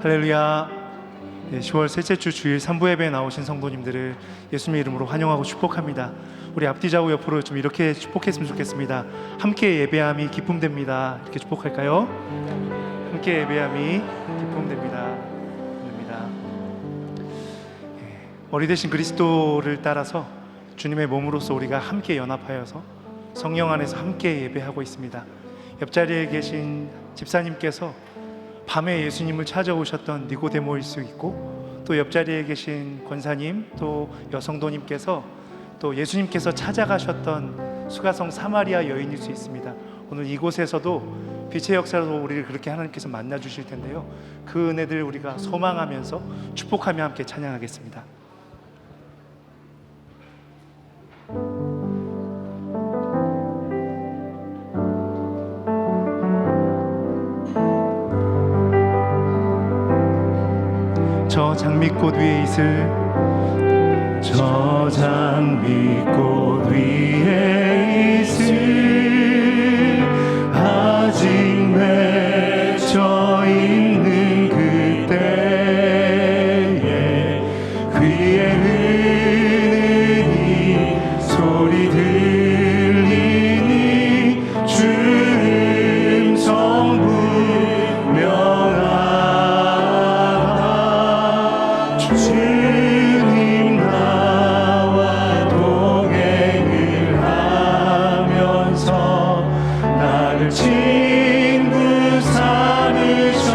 할렐루야. 10월 셋째 주 주일 3부 예배에 나오신 성도님들을 예수님의 이름으로 환영하고 축복합니다. 우리 앞뒤 좌우 옆으로 좀 이렇게 축복했으면 좋겠습니다. 함께 예배함이 기쁨됩니다. 이렇게 축복할까요? 함께 예배함이 기쁨됩니다. 머리 대신 그리스도를 따라서 주님의 몸으로서 우리가 함께 연합하여서 성령 안에서 함께 예배하고 있습니다. 옆자리에 계신 집사님께서 밤에 예수님을 찾아오셨던 니고데모일 수 있고, 또 옆자리에 계신 권사님, 또 여성도님께서 또 예수님께서 찾아가셨던 수가성 사마리아 여인일 수 있습니다. 오늘 이곳에서도 빛의 역사로 우리를 그렇게 하나님께서 만나 주실 텐데요, 그 은혜들 우리가 소망하면서 축복하며 함께 찬양하겠습니다. 저 장미꽃 위에 있을, 저 장미꽃 위에 있을 아직 맺혀 있는 그때에 그의 은은히 소리 들리니 주 음성 분명하다. 주님 나와 동행을 하면서 나를 친구 삼으셨네.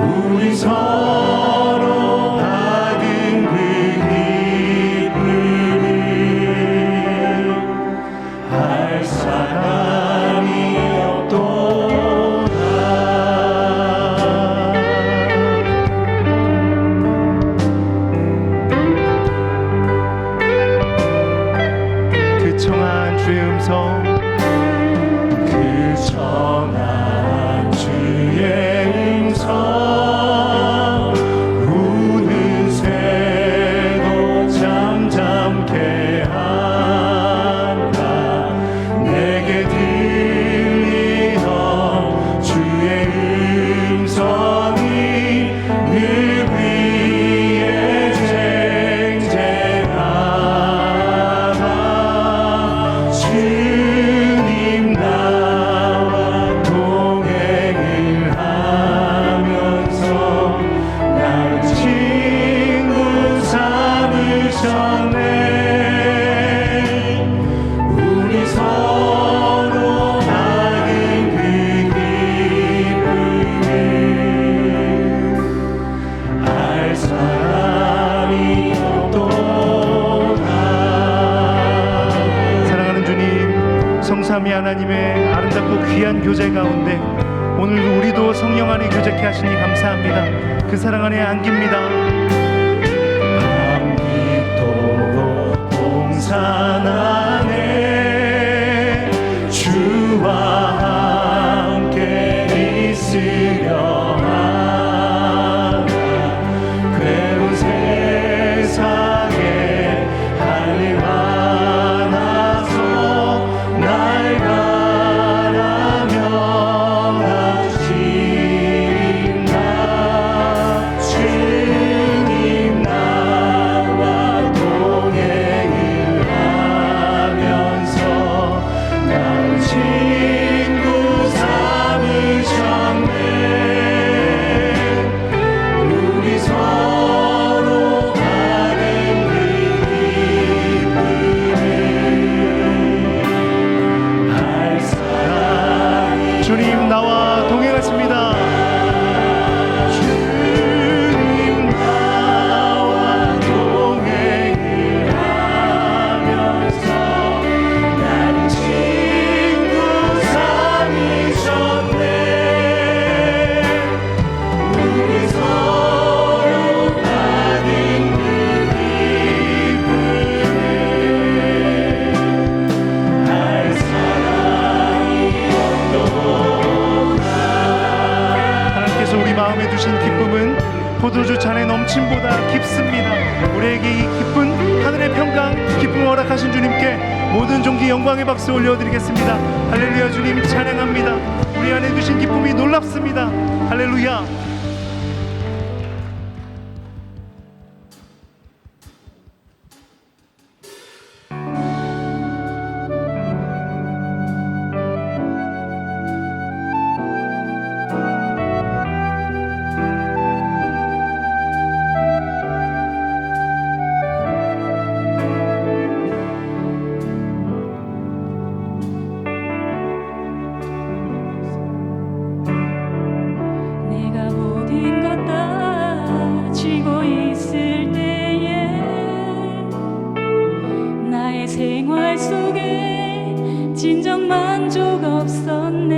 우리 서로 받은 그 기쁨을 알 사람이 없도다. 그 청한 주의 음성, 그 청한 주의 음성 우는 새도 잠잠케 한다. 내게 들리던 주의 음성이 늘 위에 쟁쟁하다. 주님 나와 동행을 하면서 나를 친구 삼으셨네. 우리 서로 받은 그 기쁨을 알 사람이 없도다. 사랑하는 주님, 성삼위 하나님의 아름답고 귀한 교제 가운데 오늘 우리도 성령 안에 교제케 하시니 감사합니다. 그 사랑 안에 안깁니다. 밤빛도록 동산 안에 주와 함께 있으려 하나. 괴로운 세상에 할 일 많아서 날 바라며 나신다. 주님 나와 동행을 하면서 나를 친구 삼으셨네. 우리 서로 받은 그 기쁨을 알 사람. 주님 나와 동행하십니다. 주님 나와 동행을 하면서 나를 친구 삼으셨네. 우리 서로 받은 그 기쁨을 알 사람이 없도다. 하나님께서 우리 마음에 두신 기쁨은 포도주 잔의 넘침보다 깊습니다. 우리에게 이 기쁜 하늘의 평강, 기쁨을 허락하신 주님께 모든 존귀 영광의 박수 올려드리겠습니다. 할렐루야. 주님 찬양합니다. 우리 우리 안에 두신 기쁨이 놀랍습니다. 할렐루야. 생활 속에 진정 만족 없었네.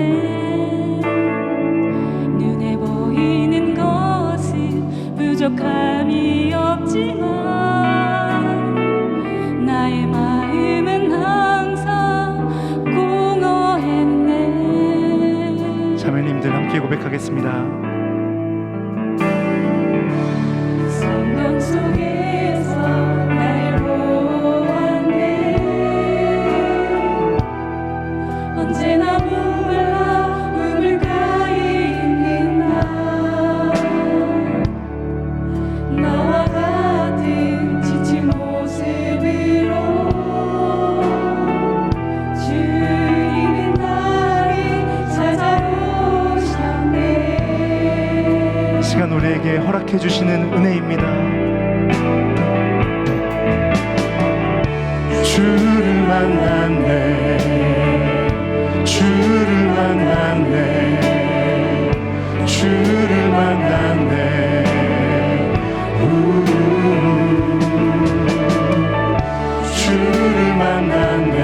눈에 보이는 것은 부족함이 없지만 나의 마음은 항상 공허했네. 자매님들 함께 고백하겠습니다. 성경 속에서 날 보았네. 언제나 목말라 우물가에 있는 나와 같은 지친 모습으로 주님은 나를 찾아오셨네. 이 시간 우리에게 허락해 주시는 은혜입니다. 주를 만났네, 주를 만났네, 주를 만났네. 주를 만났네,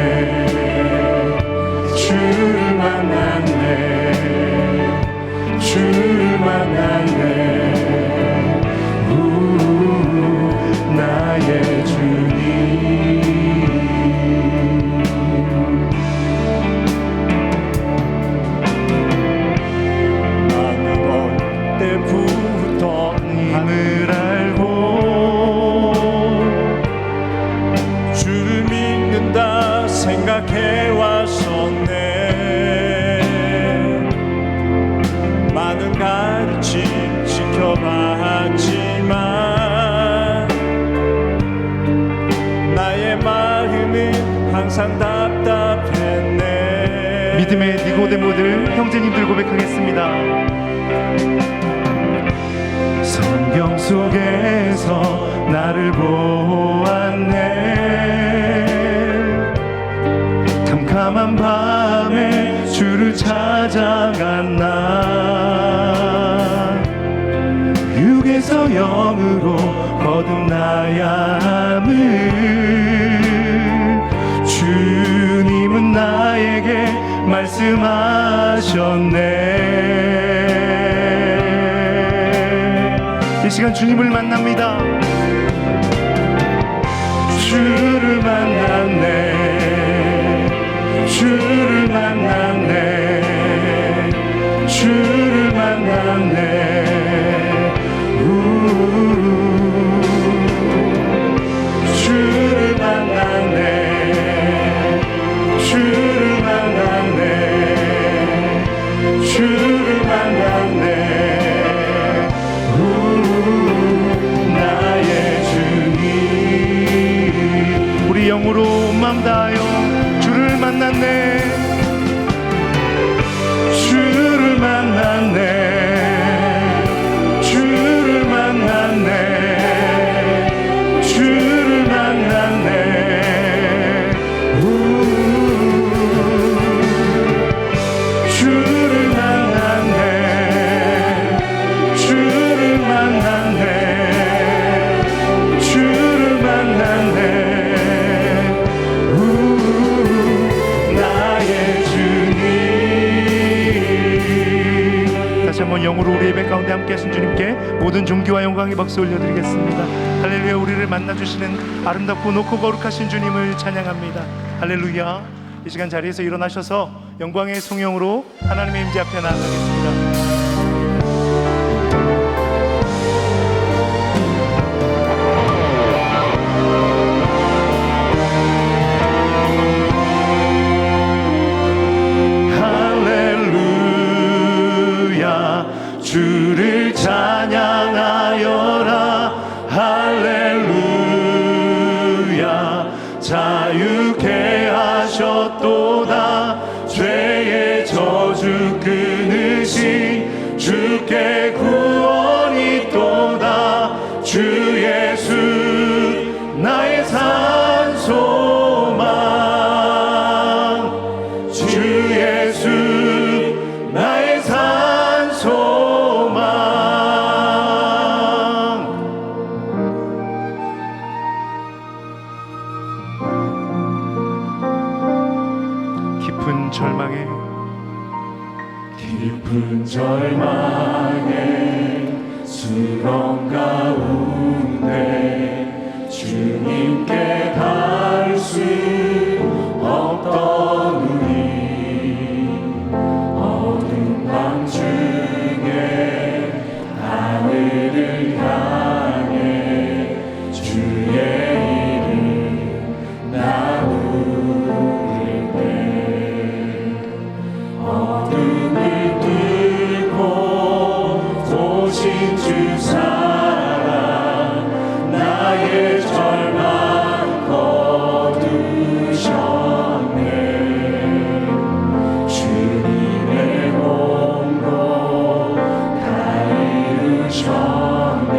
주를 만났네, 주를 만났네. 나의 주님. 때부터 님을 알고 주를 믿는다 생각해 왔었네. 많은 가르침 지켜봤지만 나의 마음은 항상 답답했네. 믿음의 니고데모들 형제님들 고백하겠습니다. 성경 속에서 나를 보았네. 캄캄한 밤에 주를 찾아간 나, 육에서 영으로 거듭나야 함을 주님은 나에게 말씀하셨네. 이 시간 주님을 만납니다. 주를 만났네, 주를 만났네, 주를 만났네. 주를 만났네, 주를 만났네, 주를 만났네. 우리 영으로 온 마음 다하여 주를 만났네, 주를 만났네, 주를 만났네, 주를 만났네. 주를 만났네, 주를 만났네, 주를 만났네. 다시 한번 영으로 우리 예배 가운데 함께 하신 주님께 모든 존귀와 영광의 박수 올려드리겠습니다. 할렐루야. 우리를 만나주시는 아름답고 높고 거룩하신 주님을 찬양합니다. 할렐루야. 이 시간 자리에서 일어나셔서 영광의 송영으로 하나님의 임재 앞에 나아가겠습니다. 할렐루야. 저주 끊으신 주께 구원이 또다. 주 예수 나의 산소망, 주 예수 나의 산소망. 깊은 절망에 수렁 가운데 주님께 닿을 수 없던 우리, 어두운 밤중에 하늘을 향해 주의 이름 나누릴 때 어둠을 뚫고 오신 주 사랑, 나의 절망 거두셨네. 주님의 몸으로 다 이루셨네.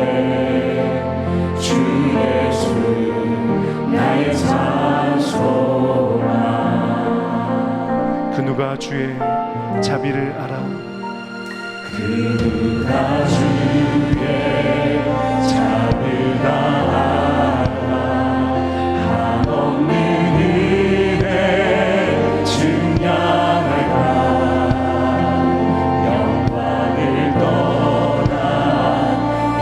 주 예수 나의 산소망. 그 누가 주의 자비를 알아? 그 누가 주의 자비를 알아? 한없는 은혜 증량할까? 영광을 떠나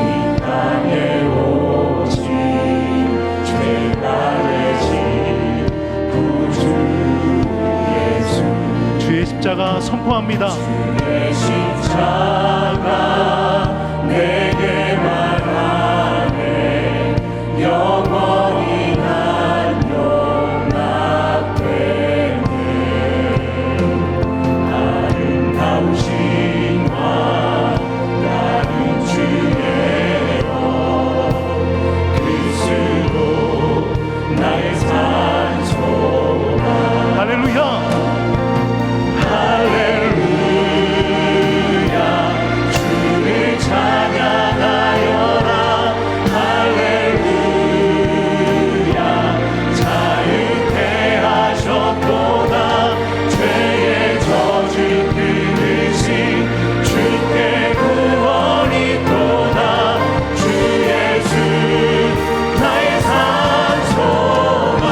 이 땅에 오신 죄가 되신 구주 예수. 주의 십자가 선포합니다. 주의 십자가 내게 말하네. 영원히 난 용납되네. 아름다우신 와 나는 주의 것 그리스도 나의 산소망. 할렐루야. 할렐루야. 주를 찬양하여라. 할렐루야. 자유케 하셨도다. 죄의 저주 끊으신 주께 구원이 또다. 주 예수 나의 산소망.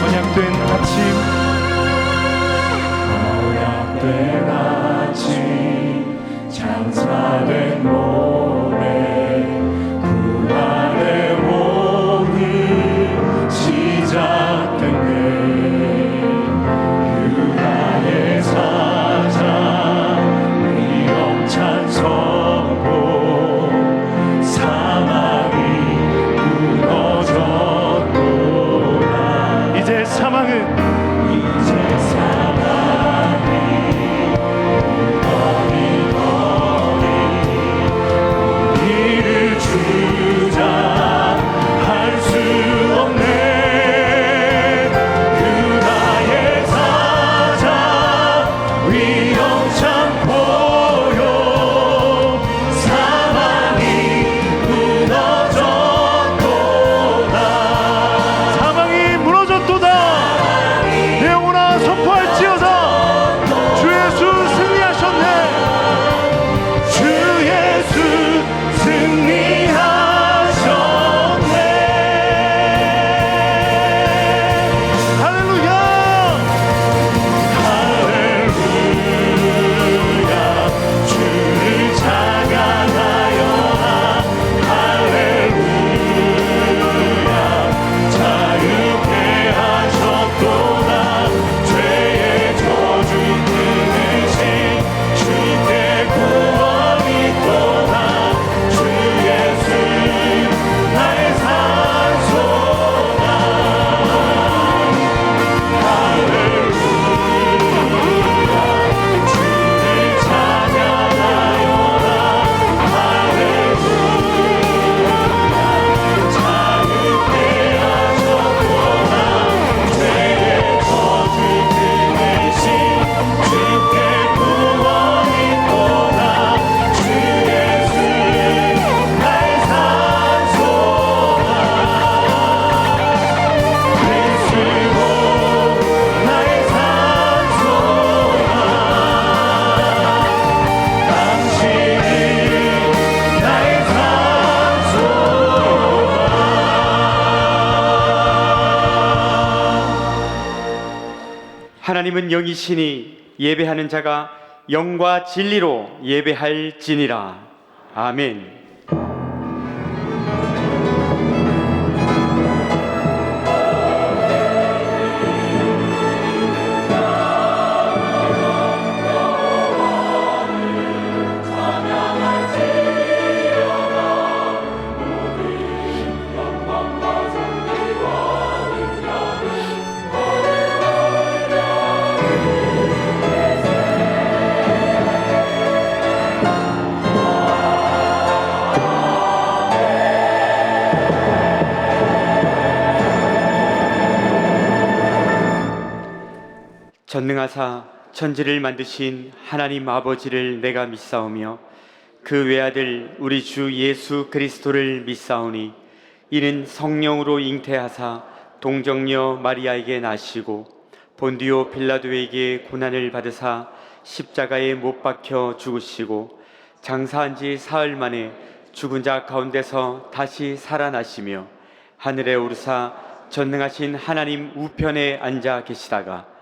언약된 아침, 언약된 아침, 장사된 모래, 구원의 오늘 시작됐네. 유다의 사자 위엄찬 선포, 사망이 무너졌도다. 이제 사망은 무더기 거리 하나님은 영이시니 예배하는 자가 영과 진리로 예배할지니라. 아멘. 전능하사 천지를 만드신 하나님 아버지를 내가 믿사오며 그 외아들 우리 주 예수 그리스도를 믿사오니 이는 성령으로 잉태하사 동정녀 마리아에게 나시고 본디오 빌라도에게 고난을 받으사 십자가에 못 박혀 죽으시고 장사한 지 사흘 만에 죽은 자 가운데서 다시 살아나시며 하늘에 오르사 전능하신 하나님 우편에 앉아 계시다가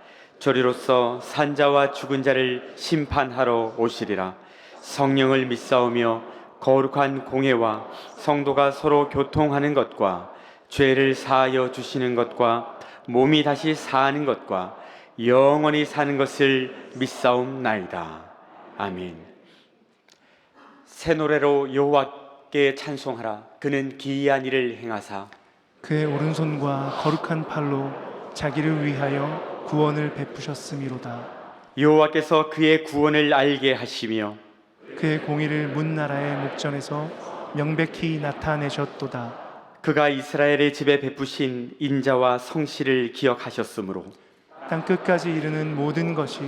저리로서 산자와 죽은 자를 심판하러 오시리라. 성령을 믿사오며 거룩한 공회와 성도가 서로 교통하는 것과 죄를 사하여 주시는 것과 몸이 다시 사하는 것과 영원히 사는 것을 믿사옵나이다. 아멘. 새 노래로 여호와께 찬송하라. 그는 기이한 일을 행하사 그의 오른손과 거룩한 팔로 자기를 위하여 구원을 베푸셨음이로다. 여호와께서 그의 구원을 알게 하시며 그의 공의를 문 나라의 목전에서 명백히 나타내셨도다. 그가 이스라엘의 집에 베푸신 인자와 성실을 기억하셨으므로 땅 끝까지 이르는 모든 것이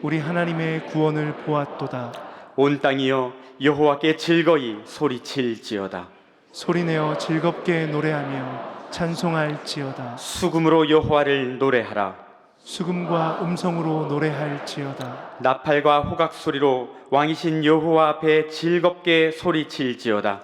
우리 하나님의 구원을 보았도다. 온 땅이여 여호와께 즐거이 소리칠지어다. 소리내어 즐겁게 노래하며 찬송할지어다. 수금으로 여호와를 노래하라. 수금과 음성으로 노래할지어다. 나팔과 호각 소리로 왕이신 여호와 앞에 즐겁게 소리칠지어다.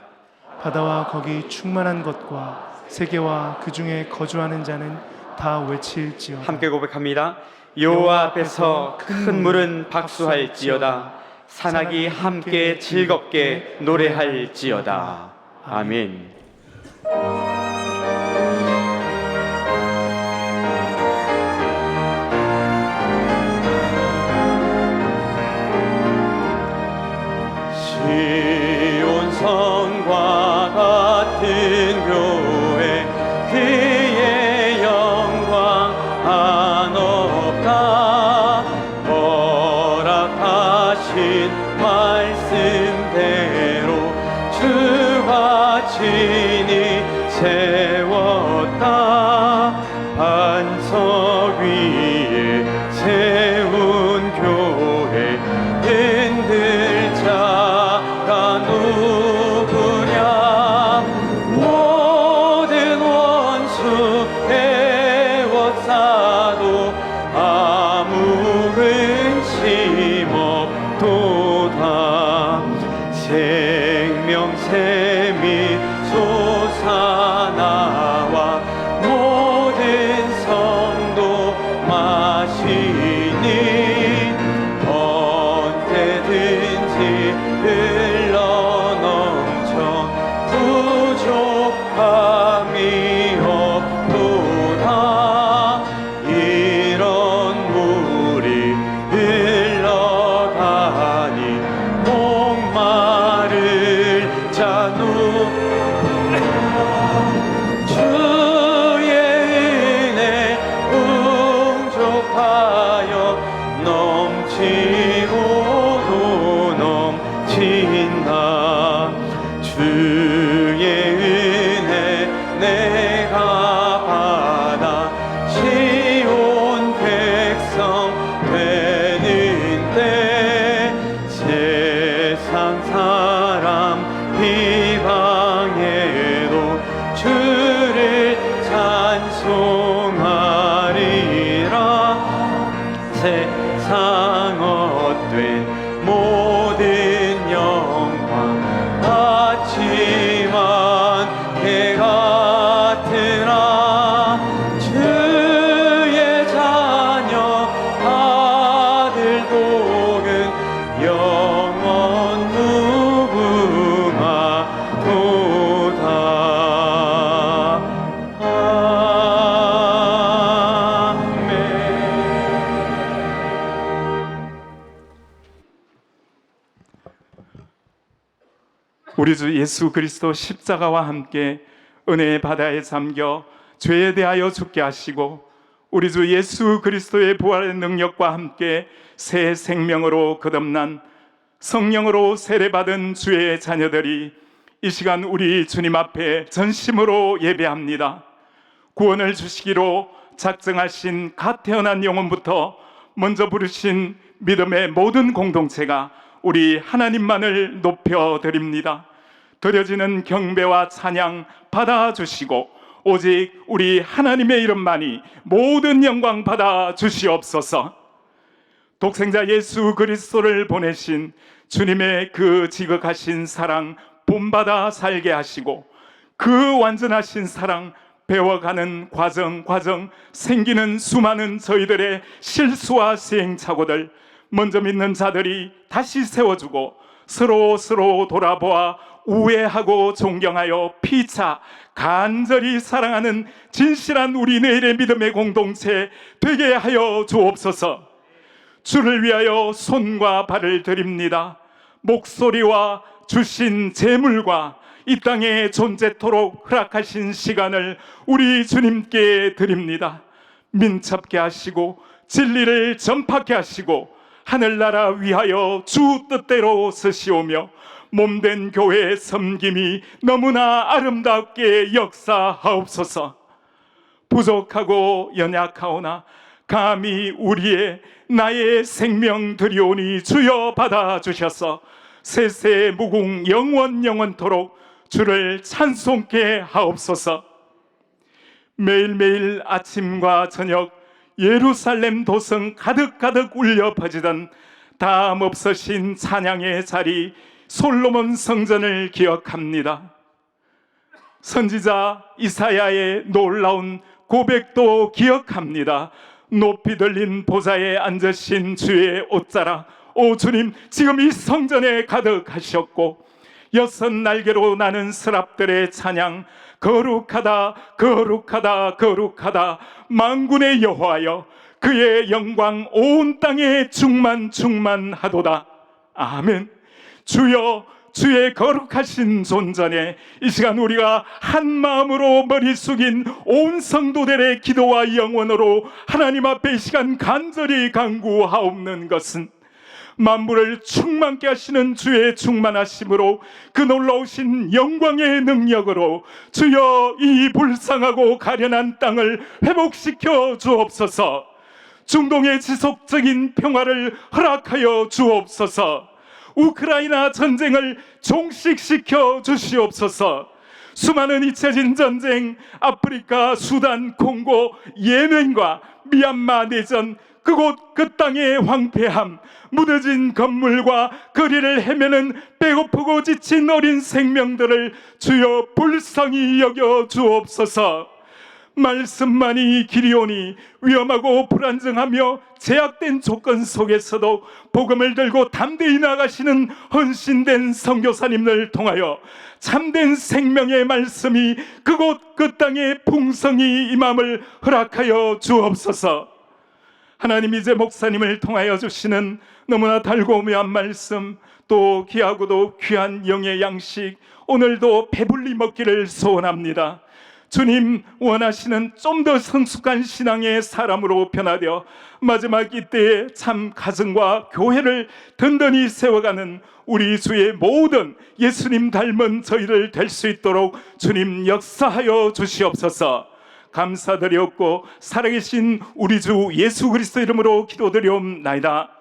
바다와 거기 충만한 것과 세계와 그 중에 거주하는 자는 다 외칠지어다. 함께 고백합니다. 여호와 앞에서 큰 물은 박수할지어다. 산악이 함께 즐겁게 노래할지어다. 아멘. 시온 성과 같은 교회 그의 영광 한없다. 허락하신 말씀대로 주가 친히 세웠다. 반석 위에 세운 교회 흔들 자가 누구냐. 모든 원수 에워싸도 아무 근심 없도다. 생명샘이 솟아나와 모든 성도 마시니 언제든지 흘러넘쳐 부족함이 없도다. 이런 물이 흘러가니 목마를 자누 주의 은혜 풍족하여 넘치고도 넘친다. 주의 은혜 내가 받아 시온 백성 되는데 세상 사람 비방해도 주를 찬송하리라. 세상 헛된 모든 영광 같지만 개 같으나 주의 자녀 우리 주 예수 그리스도 십자가와 함께 은혜의 바다에 잠겨 죄에 대하여 죽게 하시고 우리 주 예수 그리스도의 부활의 능력과 함께 새 생명으로 거듭난 성령으로 세례받은 주의 자녀들이 이 시간 우리 주님 앞에 전심으로 예배합니다. 구원을 주시기로 작정하신 갓 태어난 영혼부터 먼저 부르신 믿음의 모든 공동체가 우리 하나님만을 높여드립니다. 드려지는 경배와 찬양 받아주시고 오직 우리 하나님의 이름만이 모든 영광 받아 주시옵소서. 독생자 예수 그리스도를 보내신 주님의 그 지극하신 사랑 본받아 살게 하시고 그 완전하신 사랑 배워가는 과정 생기는 수많은 저희들의 실수와 시행착오들 먼저 믿는 자들이 다시 세워주고 서로 돌아보아 우애하고 존경하여 피차 간절히 사랑하는 진실한 우리 내일의 믿음의 공동체 되게 하여 주옵소서. 주를 위하여 손과 발을 드립니다. 목소리와 주신 재물과 이 땅에 존재토록 허락하신 시간을 우리 주님께 드립니다. 민첩게 하시고 진리를 전파케 하시고 하늘나라 위하여 주 뜻대로 쓰시오며 몸된 교회의 섬김이 너무나 아름답게 역사하옵소서. 부족하고 연약하오나 감히 나의 생명 드리오니 주여 받아주셔서 세세 무궁 영원토록 주를 찬송케 하옵소서. 매일매일 아침과 저녁 예루살렘 도성 가득 울려 퍼지던 다음 없으신 찬양의 자리 솔로몬 성전을 기억합니다. 선지자 이사야의 놀라운 고백도 기억합니다. 높이 들린 보좌에 앉으신 주의 옷자락, 오 주님, 지금 이 성전에 가득하셨고 여섯 날개로 나는 스랍들의 찬양, 거룩하다 만군의 여호와여, 그의 영광 온 땅에 충만하도다. 아멘. 주여, 주의 거룩하신 존전에 이 시간 우리가 한 마음으로 머리 숙인 온 성도들의 기도와 영원으로 하나님 앞에 이 시간 간절히 간구하옵는 것은 만물을 충만케 하시는 주의 충만하심으로 그 놀라우신 영광의 능력으로 주여 이 불쌍하고 가련한 땅을 회복시켜 주옵소서. 중동의 지속적인 평화를 허락하여 주옵소서. 우크라이나 전쟁을 종식시켜 주시옵소서. 수많은 잊혀진 전쟁, 아프리카, 수단, 콩고, 예멘과 미얀마 내전, 그곳 그 땅의 황폐함, 무너진 건물과 거리를 헤매는 배고프고 지친 어린 생명들을 주여 불쌍히 여겨 주옵소서. 말씀만이 길이오니 위험하고 불안정하며 제약된 조건 속에서도 복음을 들고 담대히 나가시는 헌신된 선교사님들 통하여 참된 생명의 말씀이 그곳 그 땅에 풍성히 임함을 허락하여 주옵소서. 하나님, 이제 목사님을 통하여 주시는 너무나 달고 묘한 말씀, 또 귀하고도 귀한 영의 양식, 오늘도 배불리 먹기를 소원합니다. 주님 원하시는 좀 더 성숙한 신앙의 사람으로 변화되어 마지막 이때에 참 가정과 교회를 든든히 세워가는 우리 주의 모든 예수님 닮은 저희를 될 수 있도록 주님 역사하여 주시옵소서. 감사드렸고 살아계신 우리 주 예수 그리스도 이름으로 기도드리옵나이다.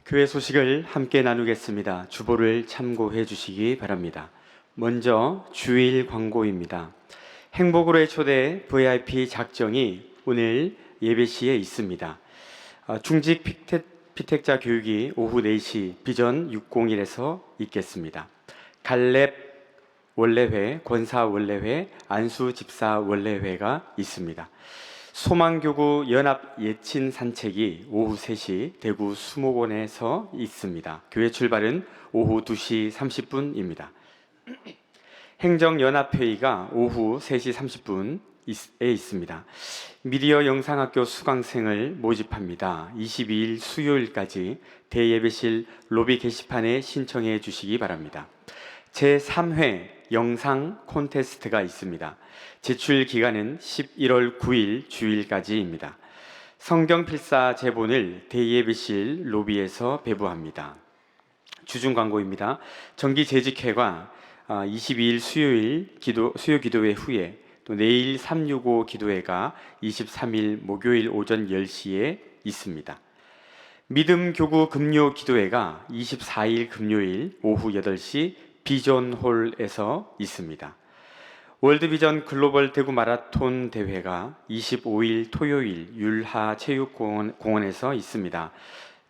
교회 소식을 함께 나누겠습니다. 주보를 참고해 주시기 바랍니다. 먼저 주일 광고입니다. 행복으로의 초대 VIP 작정이 오늘 예배 시에 있습니다. 중직 피택자 교육이 오후 4시 비전 601에서 있겠습니다. 갈렙 원래회, 권사 원래회, 안수 집사 원래회가 있습니다. 소망교구 연합 예친 산책이 오후 3시 대구 수목원에서 있습니다. 교회 출발은 오후 2시 30분입니다. 행정연합회의가 오후 3시 30분에 있습니다. 미디어 영상학교 수강생을 모집합니다. 22일 수요일까지 대예배실 로비 게시판에 신청해 주시기 바랍니다. 제3회 영상 콘테스트가 있습니다. 제출 기간은 11월 9일 주일까지입니다. 성경 필사 제본을 대예배실 로비에서 배부합니다. 주중 광고입니다. 정기 재직회가 22일 수요 기도회 후에 또 내일 365 기도회가 23일 목요일 오전 10시에 있습니다. 믿음 교구 금요 기도회가 24일 금요일 오후 8시 비전홀에서 있습니다. 월드비전 글로벌 대구 마라톤 대회가 25일 토요일 율하 체육공원에서 있습니다.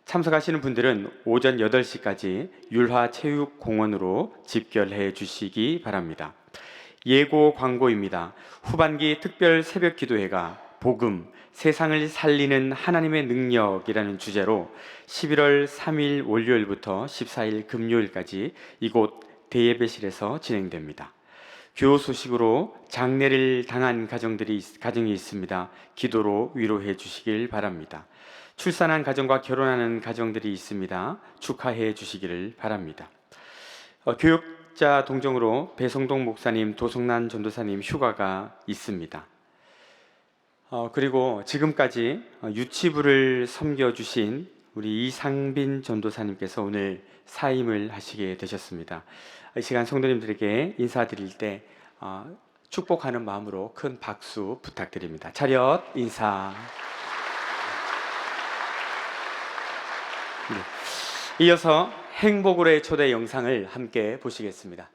참석하시는 분들은 오전 8시까지 율화 체육공원으로 집결해 주시기 바랍니다. 예고 광고입니다. 후반기 특별 새벽 기도회가 복음, 세상을 살리는 하나님의 능력이라는 주제로 11월 3일 월요일부터 14일 금요일까지 이곳 대예배실에서 진행됩니다. 교우 소식으로 장례를 당한 가정이 있습니다. 기도로 위로해 주시길 바랍니다. 출산한 가정과 결혼하는 가정들이 있습니다. 축하해 주시기를 바랍니다. 교육자 동정으로 배성동 목사님, 도성란 전도사님 휴가가 있습니다. 그리고 지금까지 유치부를 섬겨주신 우리 이상빈 전도사님께서 오늘 사임을 하시게 되셨습니다. 이 시간 성도님들에게 인사드릴 때 축복하는 마음으로 큰 박수 부탁드립니다. 차렷 인사. 네. 이어서 행복으로의 초대 영상을 함께 보시겠습니다.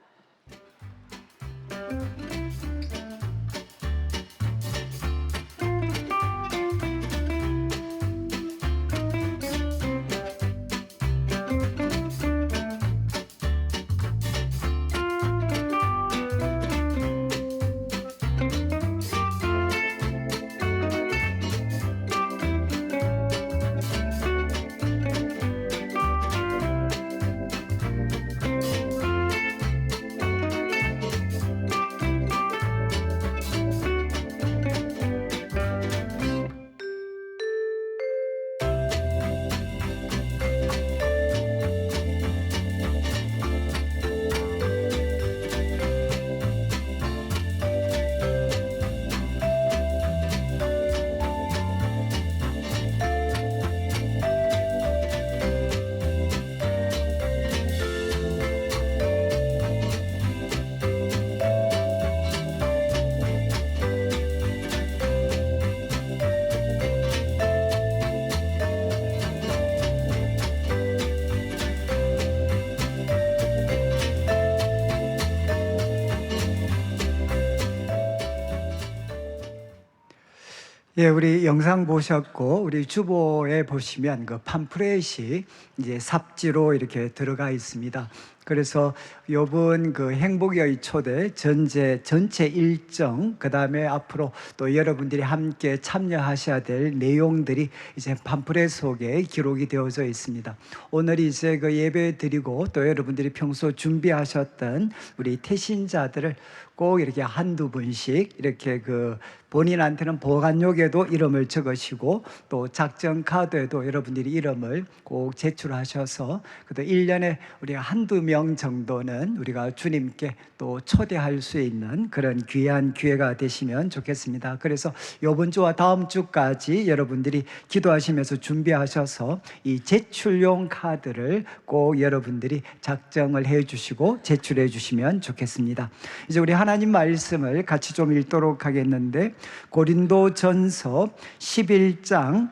예, 우리 영상 보셨고 우리 주보에 보시면 그 팜프렛이 이제 삽지로 이렇게 들어가 있습니다. 그래서 요번 그 행복의 초대 전체 일정, 그 다음에 앞으로 또 여러분들이 함께 참여하셔야 될 내용들이 이제 팜프렛 속에 기록이 되어져 있습니다. 오늘 이제 그 예배 드리고 또 여러분들이 평소 준비하셨던 우리 태신자들을 꼭 이렇게 한두 분씩 이렇게 그 본인한테는 보관용에도 이름을 적으시고 또 작전 카드에도 여러분들이 이름을 꼭 제출하셔서 그래도 1년에 우리가 한두 명 정도는 우리가 주님께 또 초대할 수 있는 그런 귀한 기회가 되시면 좋겠습니다. 그래서 이번 주와 다음 주까지 여러분들이 기도하시면서 준비하셔서 이 제출용 카드를 꼭 여러분들이 작성을 해 주시고 제출해 주시면 좋겠습니다. 이제 우리 하나님 말씀을 같이 좀 읽도록 하겠는데 고린도전서 11장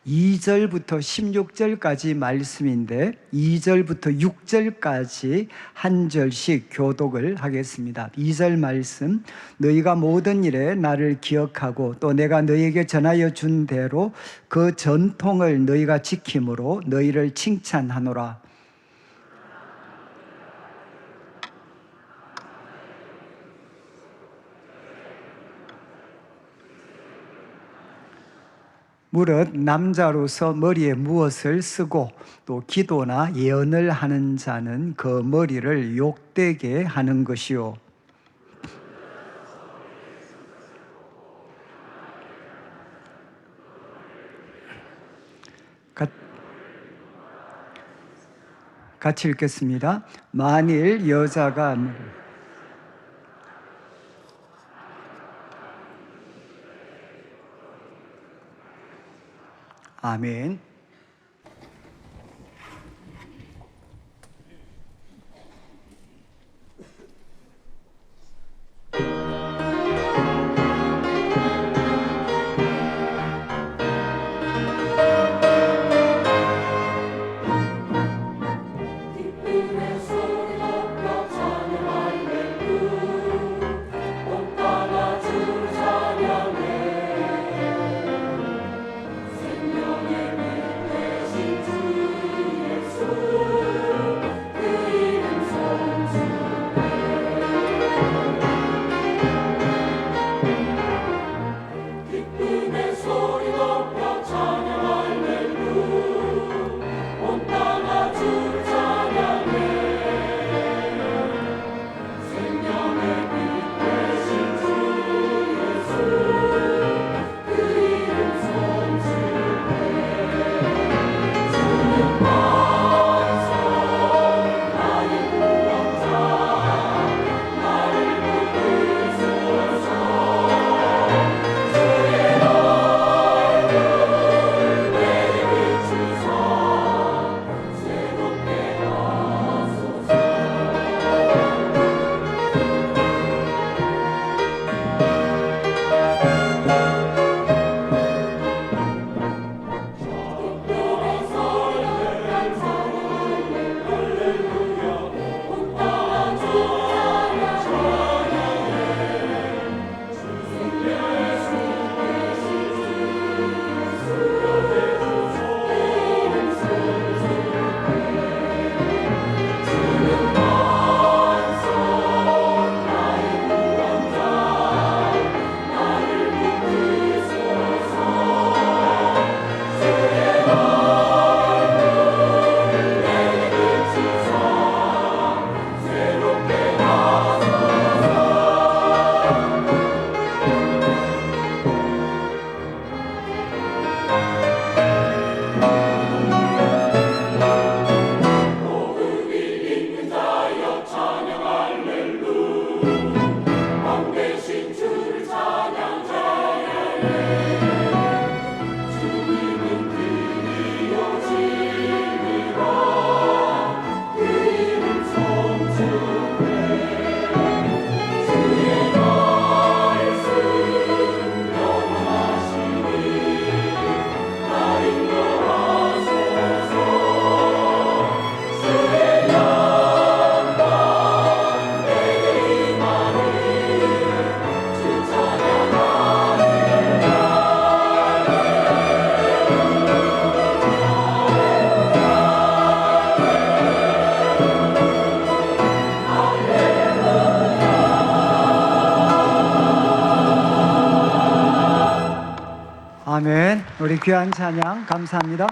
2절부터 16절까지 말씀인데 2절부터 6절까지 한 절씩 교독을 하겠습니다. 2절 말씀, 너희가 모든 일에 나를 기억하고 또 내가 너희에게 전하여 준 대로 그 전통을 너희가 지킴으로 너희를 칭찬하노라. 무릇 남자로서 머리에 무엇을 쓰고 또 기도나 예언을 하는 자는 그 머리를 욕되게 하는 것이요. 같이 읽겠습니다. 만일 여자가 아멘. 기쁨의 소리 높여 찬양할렐루 온 땅아 주 찬양해 생명의 빛 되신 주 예수 그 이름 송축해 기쁨의 소리 높여 찬양할렐루 온 땅아 주 찬양해 생명의 빛 되신 주 예수 그 이름 송축해 주는 반석 나의 구원자 나를 붙드소서 주의 얼굴 내게 비추사 새롭게 하소서 기쁨의 소리 높여 찬양할렐루야 온 땅아 주 찬양해 생명의 빛 되신 주 예수 그 이름 송축해 주는 반석 나의 구원자 나를 붙드소서 주의 얼굴 내게 비추사 새롭게 하소서 복음이 있는 자여 찬양할렐루 왕 대신 주를 찬양하네 주님은 그리요 진리라 그 이름 송축해 주의 말씀 영원하시니 날 인도하소서 주의 영광 내게 임하니 주 찬양하네 아멘. 우리 귀한 찬양 감사합니다.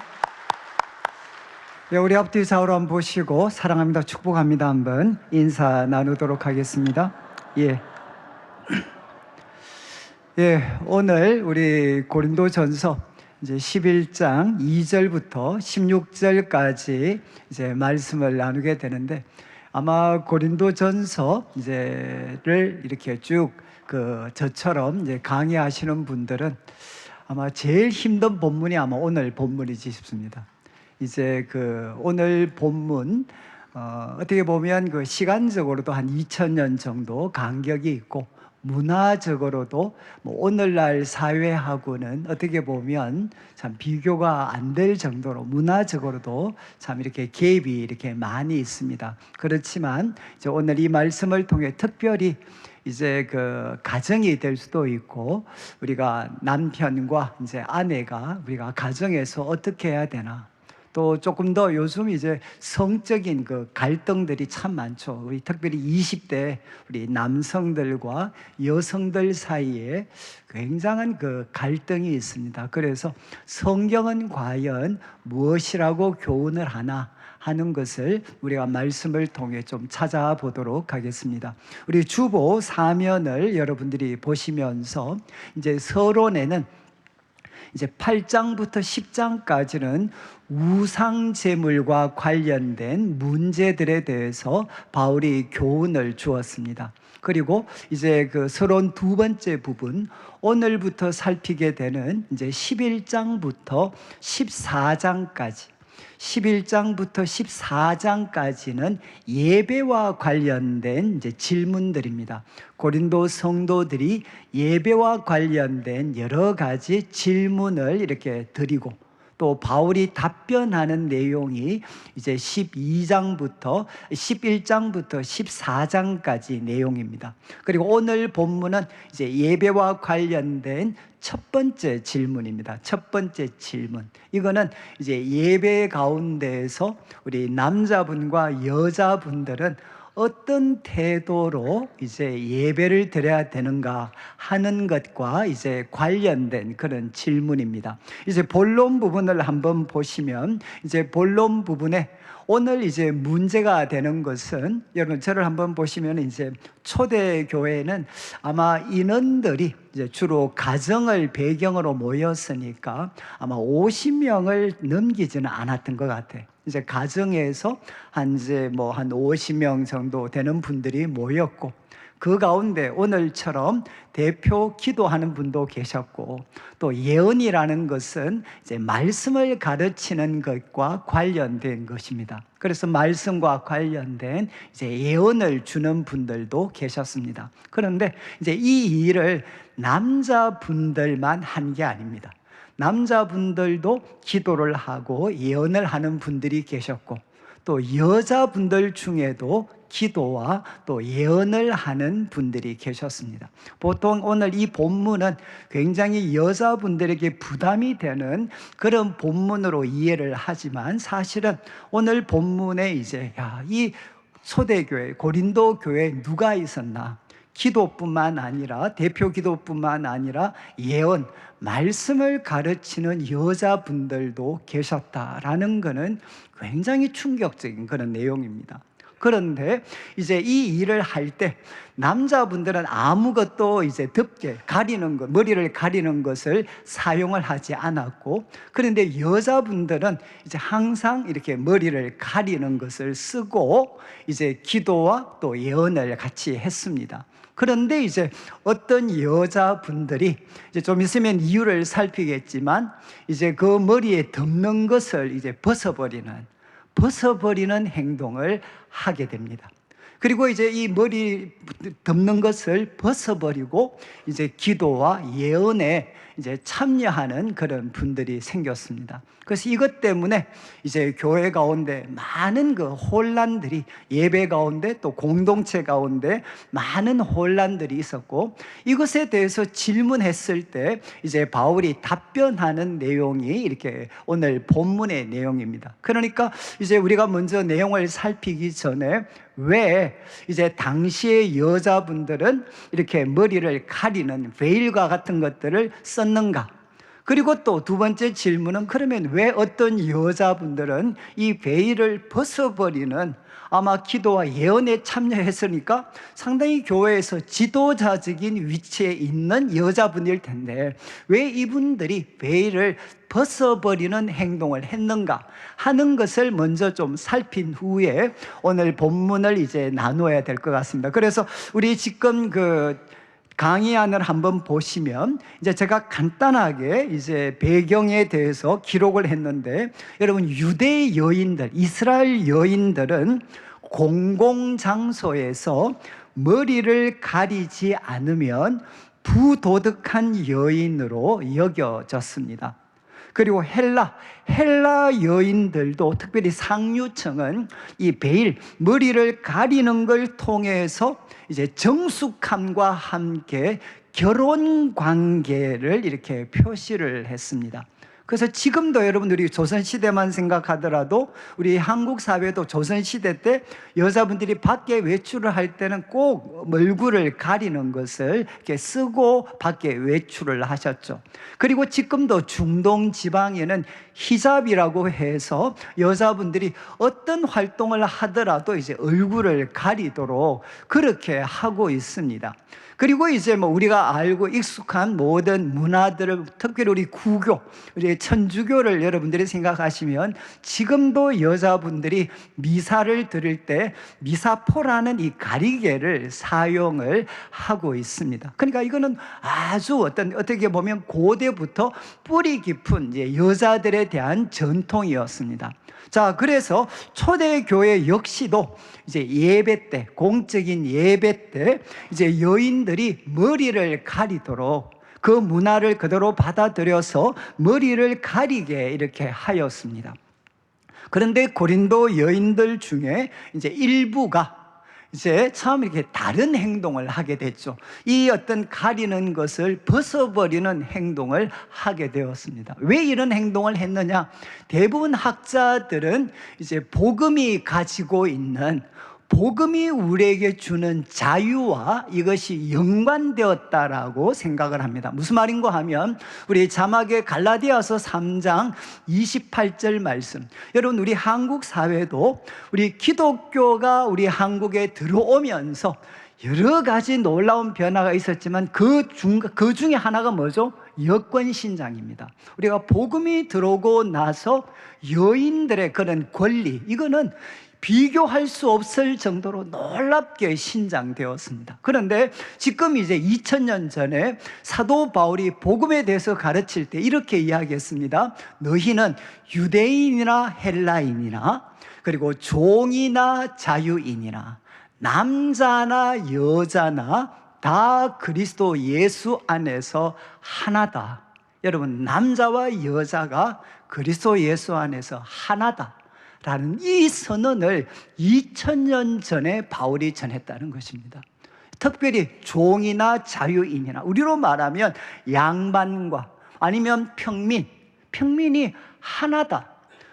예, 우리 앞뒤 좌우로 한번 보시고 사랑합니다, 축복합니다 한번 인사 나누도록 하겠습니다. 예. 예, 오늘 우리 고린도전서 이제 11장 2절부터 16절까지 이제 말씀을 나누게 되는데 아마 고린도전서 이제를 이렇게 쭉 저처럼 이제 강의하시는 분들은 아마 제일 힘든 본문이 아마 오늘 본문이지 싶습니다. 이제 오늘 본문 어떻게 보면 시간적으로도 한 2000년 정도 간격이 있고 문화적으로도 뭐 오늘날 사회하고는 어떻게 보면 참 비교가 안 될 정도로 문화적으로도 참 이렇게 갭이 이렇게 많이 있습니다. 그렇지만 이제 오늘 이 말씀을 통해 특별히 이제 그 가정이 될 수도 있고, 우리가 남편과 이제 아내가 우리가 가정에서 어떻게 해야 되나, 또 조금 더 요즘 이제 성적인 그 갈등들이 참 많죠. 우리 특별히 20대 우리 남성들과 여성들 사이에 굉장한 그 갈등이 있습니다. 그래서 성경은 과연 무엇이라고 교훈을 하나 하는 것을 우리가 말씀을 통해 좀 찾아보도록 하겠습니다. 우리 주보 사면을 여러분들이 보시면서 이제 서론에는 이제 8장부터 10장까지는 우상 제물과 관련된 문제들에 대해서 바울이 교훈을 주었습니다. 그리고 이제 그 서론 두 번째 부분, 오늘부터 살피게 되는 이제 11장부터 14장까지 11장부터 14장까지는 예배와 관련된 이제 질문들입니다. 고린도 성도들이 예배와 관련된 여러 가지 질문을 이렇게 드리고, 또 바울이 답변하는 내용이 이제 11장부터 14장까지 내용입니다. 그리고 오늘 본문은 이제 예배와 관련된 첫 번째 질문입니다. 첫 번째 질문. 이거는 이제 예배 가운데에서 우리 남자분과 여자분들은 어떤 태도로 이제 예배를 드려야 되는가 하는 것과 이제 관련된 그런 질문입니다. 이제 본론 부분을 한번 보시면, 이제 본론 부분에 오늘 이제 문제가 되는 것은, 여러분 저를 한번 보시면 이제 초대 교회는 아마 인원들이 이제 주로 가정을 배경으로 모였으니까 아마 50명을 넘기지는 않았던 것 같아요. 이제 가정에서 한 50명 정도 되는 분들이 모였고, 그 가운데 오늘처럼 대표 기도하는 분도 계셨고, 또 예언이라는 것은 이제 말씀을 가르치는 것과 관련된 것입니다. 그래서 말씀과 관련된 이제 예언을 주는 분들도 계셨습니다. 그런데 이제 이 일을 남자분들만 한 게 아닙니다. 남자분들도 기도를 하고 예언을 하는 분들이 계셨고, 또 여자분들 중에도 기도와 또 예언을 하는 분들이 계셨습니다. 보통 오늘 이 본문은 굉장히 여자분들에게 부담이 되는 그런 본문으로 이해를 하지만, 사실은 오늘 본문에 이제 이 초대교회 고린도 교회에 누가 있었나, 기도뿐만 아니라 대표 기도뿐만 아니라 예언, 말씀을 가르치는 여자분들도 계셨다라는 것은 굉장히 충격적인 그런 내용입니다. 그런데 이제 이 일을 할 때 남자분들은 아무것도 이제 덮게 가리는 것, 머리를 가리는 것을 사용을 하지 않았고, 그런데 여자분들은 이제 항상 이렇게 머리를 가리는 것을 쓰고 이제 기도와 또 예언을 같이 했습니다. 그런데 이제 어떤 여자분들이 이제 좀 있으면 이유를 살피겠지만, 이제 그 머리에 덮는 것을 이제 벗어버리는 행동을 하게 됩니다. 그리고 이제 이 머리 덮는 것을 벗어버리고 이제 기도와 예언에 이제 참여하는 그런 분들이 생겼습니다. 그래서 이것 때문에 이제 교회 가운데 많은 그 혼란들이, 예배 가운데 또 공동체 가운데 많은 혼란들이 있었고, 이것에 대해서 질문했을 때 이제 바울이 답변하는 내용이 이렇게 오늘 본문의 내용입니다. 그러니까 이제 우리가 먼저 내용을 살피기 전에 왜 이제 당시의 여자분들은 이렇게 머리를 가리는 베일과 같은 것들을 썼는가? 그리고 또 두 번째 질문은, 그러면 왜 어떤 여자분들은 이 베일을 벗어버리는, 아마 기도와 예언에 참여했으니까 상당히 교회에서 지도자적인 위치에 있는 여자분일 텐데 왜 이분들이 베일을 벗어버리는 행동을 했는가 하는 것을 먼저 좀 살핀 후에 오늘 본문을 이제 나누어야 될 것 같습니다. 그래서 우리 지금 그 강의안을 한번 보시면, 이제 제가 간단하게 이제 배경에 대해서 기록을 했는데, 여러분 유대 여인들, 이스라엘 여인들은 공공장소에서 머리를 가리지 않으면 부도덕한 여인으로 여겨졌습니다. 그리고 헬라 여인들도 특별히 상류층은 이 베일, 머리를 가리는 걸 통해서 이제 정숙함과 함께 결혼 관계를 이렇게 표시를 했습니다. 그래서 지금도 여러분 우리 조선시대만 생각하더라도 우리 한국 사회도 조선시대 때 여자분들이 밖에 외출을 할 때는 꼭 얼굴을 가리는 것을 이렇게 쓰고 밖에 외출을 하셨죠. 그리고 지금도 중동 지방에는 히잡이라고 해서 여자분들이 어떤 활동을 하더라도 이제 얼굴을 가리도록 그렇게 하고 있습니다. 그리고 이제 뭐 우리가 알고 익숙한 모든 문화들을, 특별히 우리 구교, 우리 천주교를 여러분들이 생각하시면 지금도 여자분들이 미사를 드릴 때 미사포라는 이 가리개를 사용을 하고 있습니다. 그러니까 이거는 아주 어떻게 보면 고대부터 뿌리 깊은 이제 여자들에 대한 전통이었습니다. 자, 그래서 초대교회 역시도 이제 예배 때, 공적인 예배 때 이제 여인들이 머리를 가리도록 그 문화를 그대로 받아들여서 머리를 가리게 이렇게 하였습니다. 그런데 고린도 여인들 중에 이제 일부가 이제 처음 이렇게 다른 행동을 하게 됐죠. 이 어떤 가리는 것을 벗어버리는 행동을 하게 되었습니다. 왜 이런 행동을 했느냐? 대부분 학자들은 이제 복음이 가지고 있는, 복음이 우리에게 주는 자유와 이것이 연관되었다라고 생각을 합니다. 무슨 말인가 하면 우리 자막에 갈라디아서 3장 28절 말씀, 여러분 우리 한국 사회도 우리 기독교가 우리 한국에 들어오면서 여러 가지 놀라운 변화가 있었지만 그 중에 하나가 뭐죠? 여권 신장입니다. 우리가 복음이 들어오고 나서 여인들의 그런 권리, 이거는 비교할 수 없을 정도로 놀랍게 신장되었습니다. 그런데 지금 이제 2000년 전에 사도 바울이 복음에 대해서 가르칠 때 이렇게 이야기했습니다. 너희는 유대인이나 헬라인이나 그리고 종이나 자유인이나 남자나 여자나 다 그리스도 예수 안에서 하나다. 여러분, 남자와 여자가 그리스도 예수 안에서 하나다 라는 이 선언을 2000년 전에 바울이 전했다는 것입니다. 특별히 종이나 자유인이나, 우리로 말하면 양반과 아니면 평민이 하나다.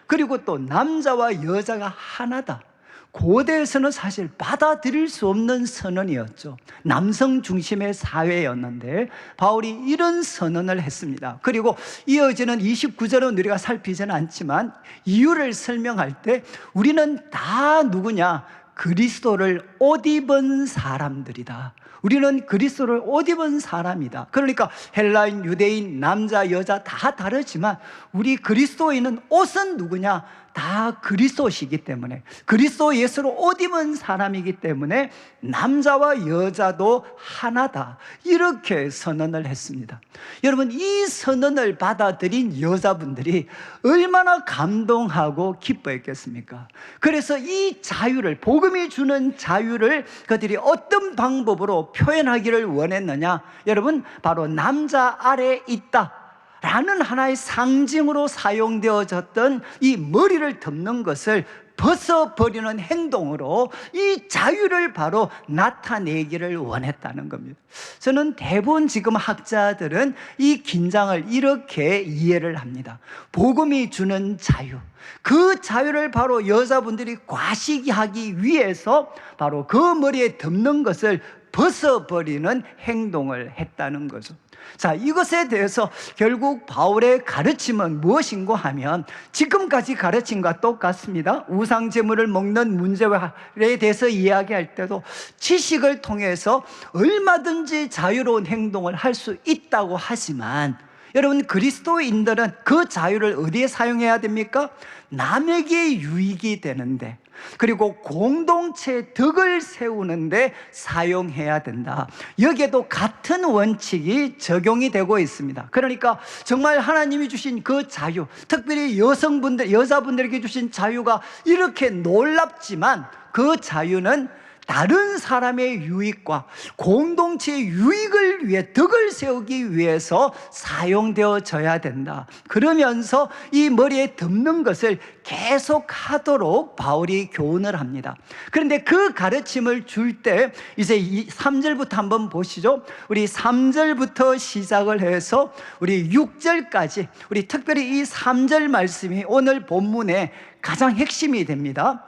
그리고 또 남자와 여자가 하나다. 고대에서는 사실 받아들일 수 없는 선언이었죠. 남성 중심의 사회였는데 바울이 이런 선언을 했습니다. 그리고 이어지는 29절은 우리가 살피지는 않지만 이유를 설명할 때 우리는 다 누구냐? 그리스도를 옷 입은 사람들이다. 우리는 그리스도를 옷 입은 사람이다. 그러니까 헬라인, 유대인, 남자, 여자 다 다르지만 우리 그리스도인은 옷은 누구냐? 다 그리스도시기 때문에, 그리스도 예수로 옷 입은 사람이기 때문에 남자와 여자도 하나다, 이렇게 선언을 했습니다. 여러분, 이 선언을 받아들인 여자분들이 얼마나 감동하고 기뻐했겠습니까? 그래서 이 자유를, 복음이 주는 자유를 그들이 어떤 방법으로 표현하기를 원했느냐? 여러분, 바로 남자 아래 있다 라는 하나의 상징으로 사용되어졌던 이 머리를 덮는 것을 벗어버리는 행동으로 이 자유를 바로 나타내기를 원했다는 겁니다. 저는 대부분 지금 학자들은 이 긴장을 이렇게 이해를 합니다. 복음이 주는 자유, 그 자유를 바로 여자분들이 과시하기 위해서 바로 그 머리에 덮는 것을 벗어버리는 행동을 했다는 거죠. 자, 이것에 대해서 결국 바울의 가르침은 무엇인가 하면 지금까지 가르침과 똑같습니다. 우상 제물을 먹는 문제에 대해서 이야기할 때도 지식을 통해서 얼마든지 자유로운 행동을 할 수 있다고 하지만, 여러분, 그리스도인들은 그 자유를 어디에 사용해야 됩니까? 남에게 유익이 되는데, 그리고 공동체의 덕을 세우는데 사용해야 된다. 여기에도 같은 원칙이 적용이 되고 있습니다. 그러니까 정말 하나님이 주신 그 자유, 특별히 여자분들에게 주신 자유가 이렇게 놀랍지만 그 자유는 다른 사람의 유익과 공동체의 유익을 위해 덕을 세우기 위해서 사용되어져야 된다. 그러면서 이 머리에 덮는 것을 계속 하도록 바울이 교훈을 합니다. 그런데 그 가르침을 줄 때 이제 3절부터 한번 보시죠. 우리 3절부터 시작을 해서 우리 6절까지, 우리 특별히 이 3절 말씀이 오늘 본문의 가장 핵심이 됩니다.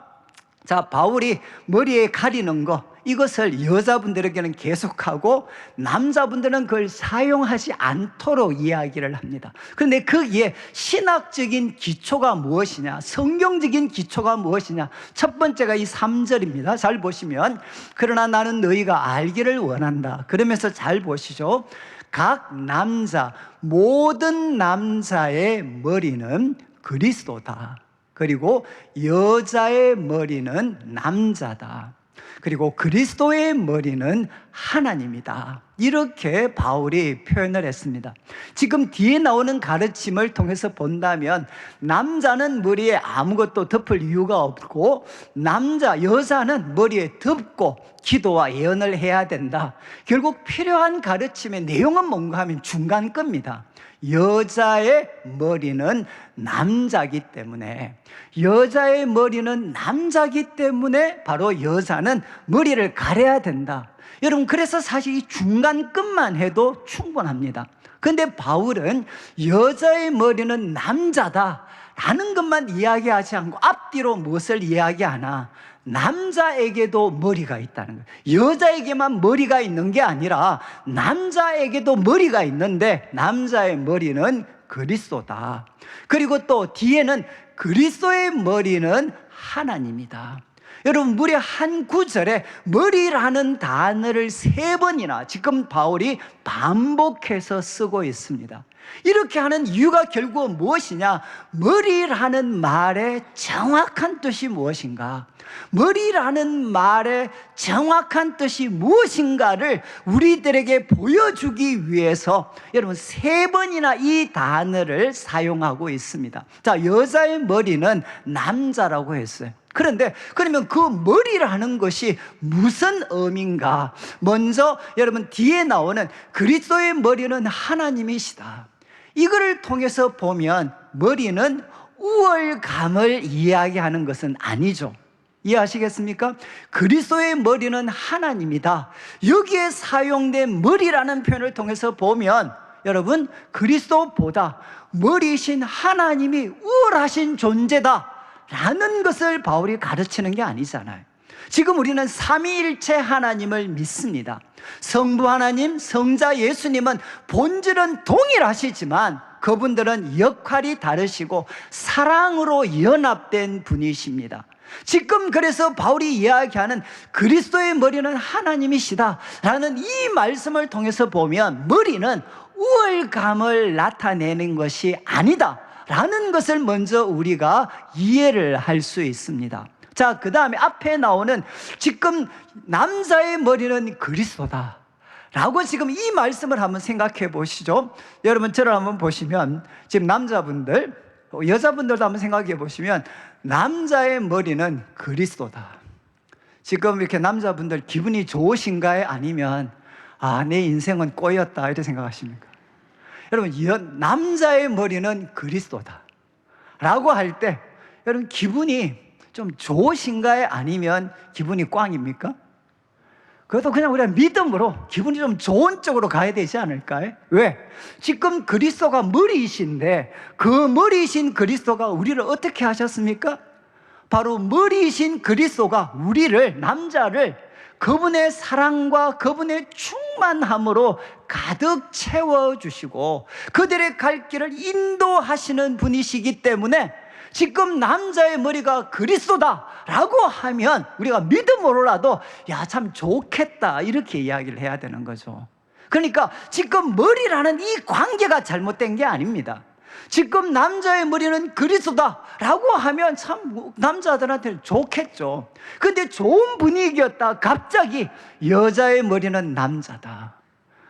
자, 바울이 머리에 가리는 거, 이것을 여자분들에게는 계속하고 남자분들은 그걸 사용하지 않도록 이야기를 합니다. 그런데 거기에 신학적인 기초가 무엇이냐, 성경적인 기초가 무엇이냐, 첫 번째가 이 3절입니다. 잘 보시면, 그러나 나는 너희가 알기를 원한다. 그러면서 잘 보시죠. 각 남자, 모든 남자의 머리는 그리스도다. 그리고 여자의 머리는 남자다. 그리고 그리스도의 머리는 하나님이다. 이렇게 바울이 표현을 했습니다. 지금 뒤에 나오는 가르침을 통해서 본다면 남자는 머리에 아무것도 덮을 이유가 없고 여자는 머리에 덮고 기도와 예언을 해야 된다. 결국 필요한 가르침의 내용은 뭔가 하면 중간급입니다. 여자의 머리는 남자기 때문에, 여자의 머리는 남자기 때문에 바로 여자는 머리를 가려야 된다. 여러분, 그래서 사실 이 중간급만 해도 충분합니다. 그런데 바울은 여자의 머리는 남자다 라는 것만 이야기하지 않고 앞뒤로 무엇을 이야기하나, 남자에게도 머리가 있다는 거예요. 여자에게만 머리가 있는 게 아니라 남자에게도 머리가 있는데 남자의 머리는 그리스도다. 그리고 또 뒤에는 그리스도의 머리는 하나님이다. 여러분, 무려 한 구절에 머리라는 단어를 3번이나 지금 바울이 반복해서 쓰고 있습니다. 이렇게 하는 이유가 결국 무엇이냐? 머리라는 말의 정확한 뜻이 무엇인가? 머리라는 말의 정확한 뜻이 무엇인가를 우리들에게 보여주기 위해서 여러분 3번이나 이 단어를 사용하고 있습니다. 자, 여자의 머리는 남자라고 했어요. 그런데 그러면 그 머리라는 것이 무슨 의미인가? 먼저 여러분 뒤에 나오는 그리스도의 머리는 하나님이시다. 이거를 통해서 보면 머리는 우월감을 이야기하는 것은 아니죠. 이해하시겠습니까? 그리스도의 머리는 하나님이다. 여기에 사용된 머리라는 표현을 통해서 보면 여러분, 그리스도보다 머리이신 하나님이 우월하신 존재다 라는 것을 바울이 가르치는 게 아니잖아요. 지금 우리는 삼위일체 하나님을 믿습니다. 성부 하나님, 성자 예수님은 본질은 동일하시지만 그분들은 역할이 다르시고 사랑으로 연합된 분이십니다. 지금 그래서 바울이 이야기하는 그리스도의 머리는 하나님이시다 라는 이 말씀을 통해서 보면 머리는 우월감을 나타내는 것이 아니다 라는 것을 먼저 우리가 이해를 할 수 있습니다. 자, 그 다음에 앞에 나오는 지금 남자의 머리는 그리스도다 라고 지금 이 말씀을 한번 생각해 보시죠. 여러분, 저를 한번 보시면 지금 남자분들, 여자분들도 한번 생각해 보시면 남자의 머리는 그리스도다. 지금 이렇게 남자분들 기분이 좋으신가요? 아니면 내 인생은 꼬였다 이렇게 생각하십니까? 여러분, 남자의 머리는 그리스도다 라고 할 때 여러분 기분이 좀 좋으신가요? 아니면 기분이 꽝입니까? 그것도 그냥 우리가 믿음으로 기분이 좀 좋은 쪽으로 가야 되지 않을까요? 왜? 지금 그리스도가 머리이신데 그 머리이신 그리스도가 우리를 어떻게 하셨습니까? 바로 머리이신 그리스도가 우리를, 남자를 그분의 사랑과 그분의 충만함으로 가득 채워주시고 그들의 갈 길을 인도하시는 분이시기 때문에 지금 남자의 머리가 그리스도다라고 하면 우리가 믿음으로라도 참 좋겠다 이렇게 이야기를 해야 되는 거죠. 그러니까 지금 머리라는 이 관계가 잘못된 게 아닙니다. 지금 남자의 머리는 그리스도다라고 하면 참 남자들한테는 좋겠죠. 근데 좋은 분위기였다 갑자기 여자의 머리는 남자다.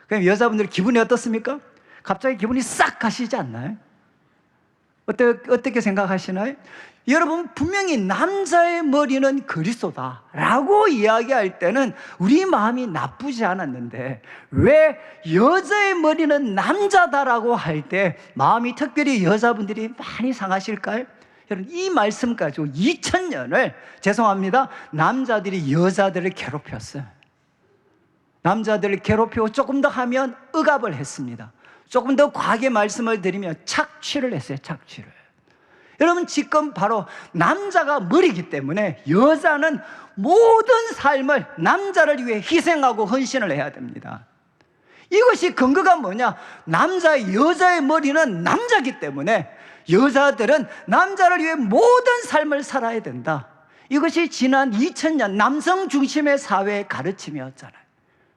그럼 여자분들 기분이 어떻습니까? 갑자기 기분이 싹 가시지 않나요? 어떻게 생각하시나요? 여러분, 분명히 남자의 머리는 그리스도다라고 이야기할 때는 우리 마음이 나쁘지 않았는데 왜 여자의 머리는 남자다라고 할 때 마음이 특별히 여자분들이 많이 상하실까요? 여러분, 이 말씀 가지고 2000년을 죄송합니다, 남자들이 여자들을 괴롭혔어요. 남자들을 괴롭히고 조금 더 하면 억압을 했습니다. 조금 더 과하게 말씀을 드리면 착취를 했어요. 착취를. 여러분, 지금 바로 남자가 머리이기 때문에 여자는 모든 삶을 남자를 위해 희생하고 헌신을 해야 됩니다. 이것이 근거가 뭐냐? 여자의 머리는 남자이기 때문에 여자들은 남자를 위해 모든 삶을 살아야 된다. 이것이 지난 2000년 남성 중심의 사회의 가르침이었잖아요.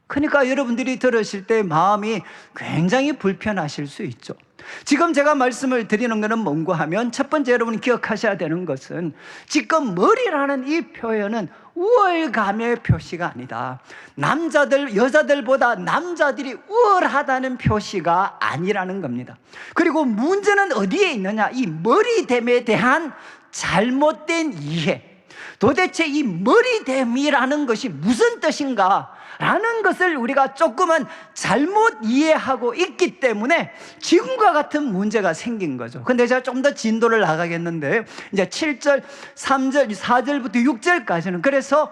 그러니까 여러분들이 들으실 때 마음이 굉장히 불편하실 수 있죠. 지금 제가 말씀을 드리는 것은 뭔가 하면 첫 번째 여러분이 기억하셔야 되는 것은 지금 머리라는 이 표현은 우월감의 표시가 아니다. 여자들보다 남자들이 우월하다는 표시가 아니라는 겁니다. 그리고 문제는 어디에 있느냐? 이 머리됨에 대한 잘못된 이해. 도대체 이 머리됨이라는 것이 무슨 뜻인가? 라는 것을 우리가 조금은 잘못 이해하고 있기 때문에 지금과 같은 문제가 생긴 거죠. 근데 제가 좀 더 진도를 나가겠는데 이제 7절, 3절, 4절부터 6절까지는 그래서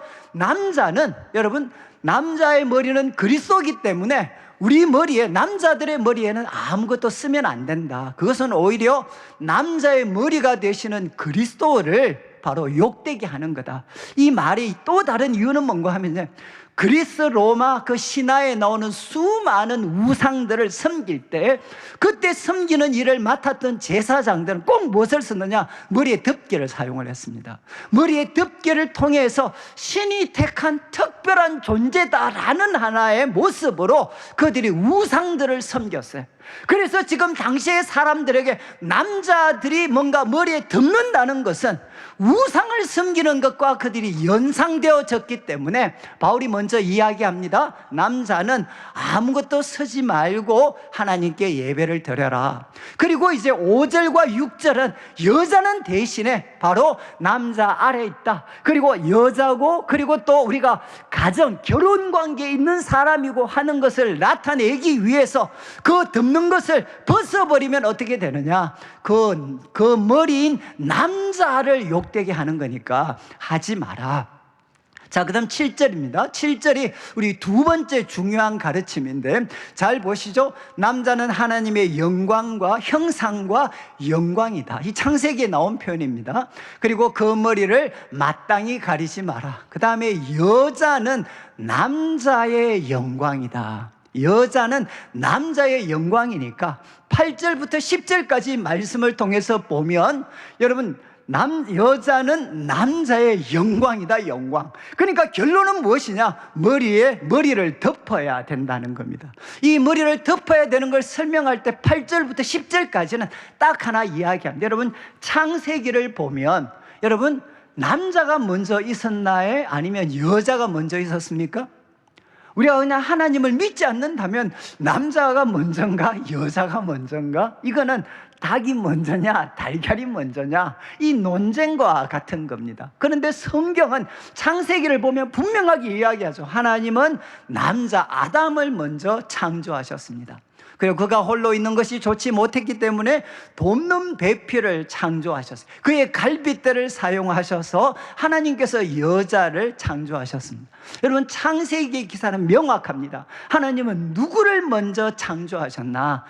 여러분 남자의 머리는 그리스도이기 때문에 우리 머리에, 남자들의 머리에는 아무것도 쓰면 안 된다. 그것은 오히려 남자의 머리가 되시는 그리스도를 바로 욕되게 하는 거다. 이 말이 또 다른 이유는 뭔가 하면 그리스 로마 그 신화에 나오는 수많은 우상들을 섬길 때 그때 섬기는 일을 맡았던 제사장들은 꼭 무엇을 썼느냐? 머리에 덮개를 사용을 했습니다. 머리에 덮개를 통해서 신이 택한 특별한 존재다라는 하나의 모습으로 그들이 우상들을 섬겼어요. 그래서 지금 당시의 사람들에게 남자들이 뭔가 머리에 덮는다는 것은 우상을 섬기는 것과 그들이 연상되어졌기 때문에 바울이 먼저 이야기합니다. 남자는 아무것도 쓰지 말고 하나님께 예배를 드려라. 그리고 이제 5절과 6절은 여자는 대신에 바로 남자 아래에 있다. 그리고 여자고 그리고 또 우리가 결혼 관계에 있는 사람이고 하는 것을 나타내기 위해서 그 덮는 것을 벗어버리면 어떻게 되느냐? 그 머리인 남자를 욕되게 하는 거니까 하지 마라. 자, 그 다음 7절입니다. 7절이 우리 두 번째 중요한 가르침인데 잘 보시죠. 남자는 하나님의 영광과 형상과 영광이다. 이 창세기에 나온 표현입니다. 그리고 그 머리를 마땅히 가리지 마라. 그 다음에 여자는 남자의 영광이다. 여자는 남자의 영광이니까 8절부터 10절까지 말씀을 통해서 보면 여러분 여자는 남자의 영광이다. 영광. 그러니까 결론은 무엇이냐? 머리를 덮어야 된다는 겁니다. 이 머리를 덮어야 되는 걸 설명할 때 8절부터 10절까지는 딱 하나 이야기합니다. 여러분 창세기를 보면 여러분 남자가 먼저 있었나요? 아니면 여자가 먼저 있었습니까? 우리가 그냥 하나님을 믿지 않는다면 남자가 먼저인가 여자가 먼저인가? 이거는 닭이 먼저냐 달걀이 먼저냐 이 논쟁과 같은 겁니다. 그런데 성경은 창세기를 보면 분명하게 이야기하죠. 하나님은 남자 아담을 먼저 창조하셨습니다. 그리고 그가 홀로 있는 것이 좋지 못했기 때문에 돕는 배필을 창조하셨어요. 그의 갈빗대를 사용하셔서 하나님께서 여자를 창조하셨습니다. 여러분 창세기 기사는 명확합니다. 하나님은 누구를 먼저 창조하셨나?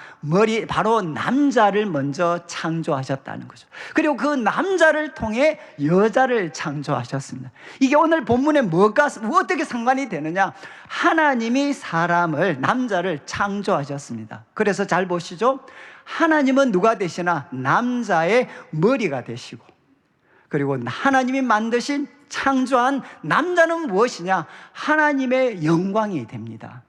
바로 남자를 먼저 창조하셨다는 거죠. 그리고 그 남자를 통해 여자를 창조하셨습니다. 이게 오늘 본문에 어떻게 상관이 되느냐? 하나님이 남자를 창조하셨습니다. 그래서 잘 보시죠. 하나님은 누가 되시나? 남자의 머리가 되시고, 그리고 하나님이 창조한 남자는 무엇이냐? 하나님의 영광이 됩니다.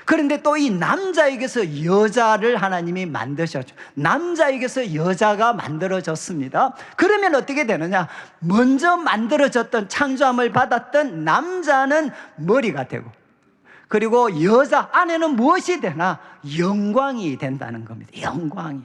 그런데 또 이 남자에게서 여자를 하나님이 만드셨죠. 남자에게서 여자가 만들어졌습니다. 그러면 어떻게 되느냐? 먼저 만들어졌던 창조함을 받았던 남자는 머리가 되고, 그리고 여자 안에는 무엇이 되나? 영광이 된다는 겁니다. 영광이.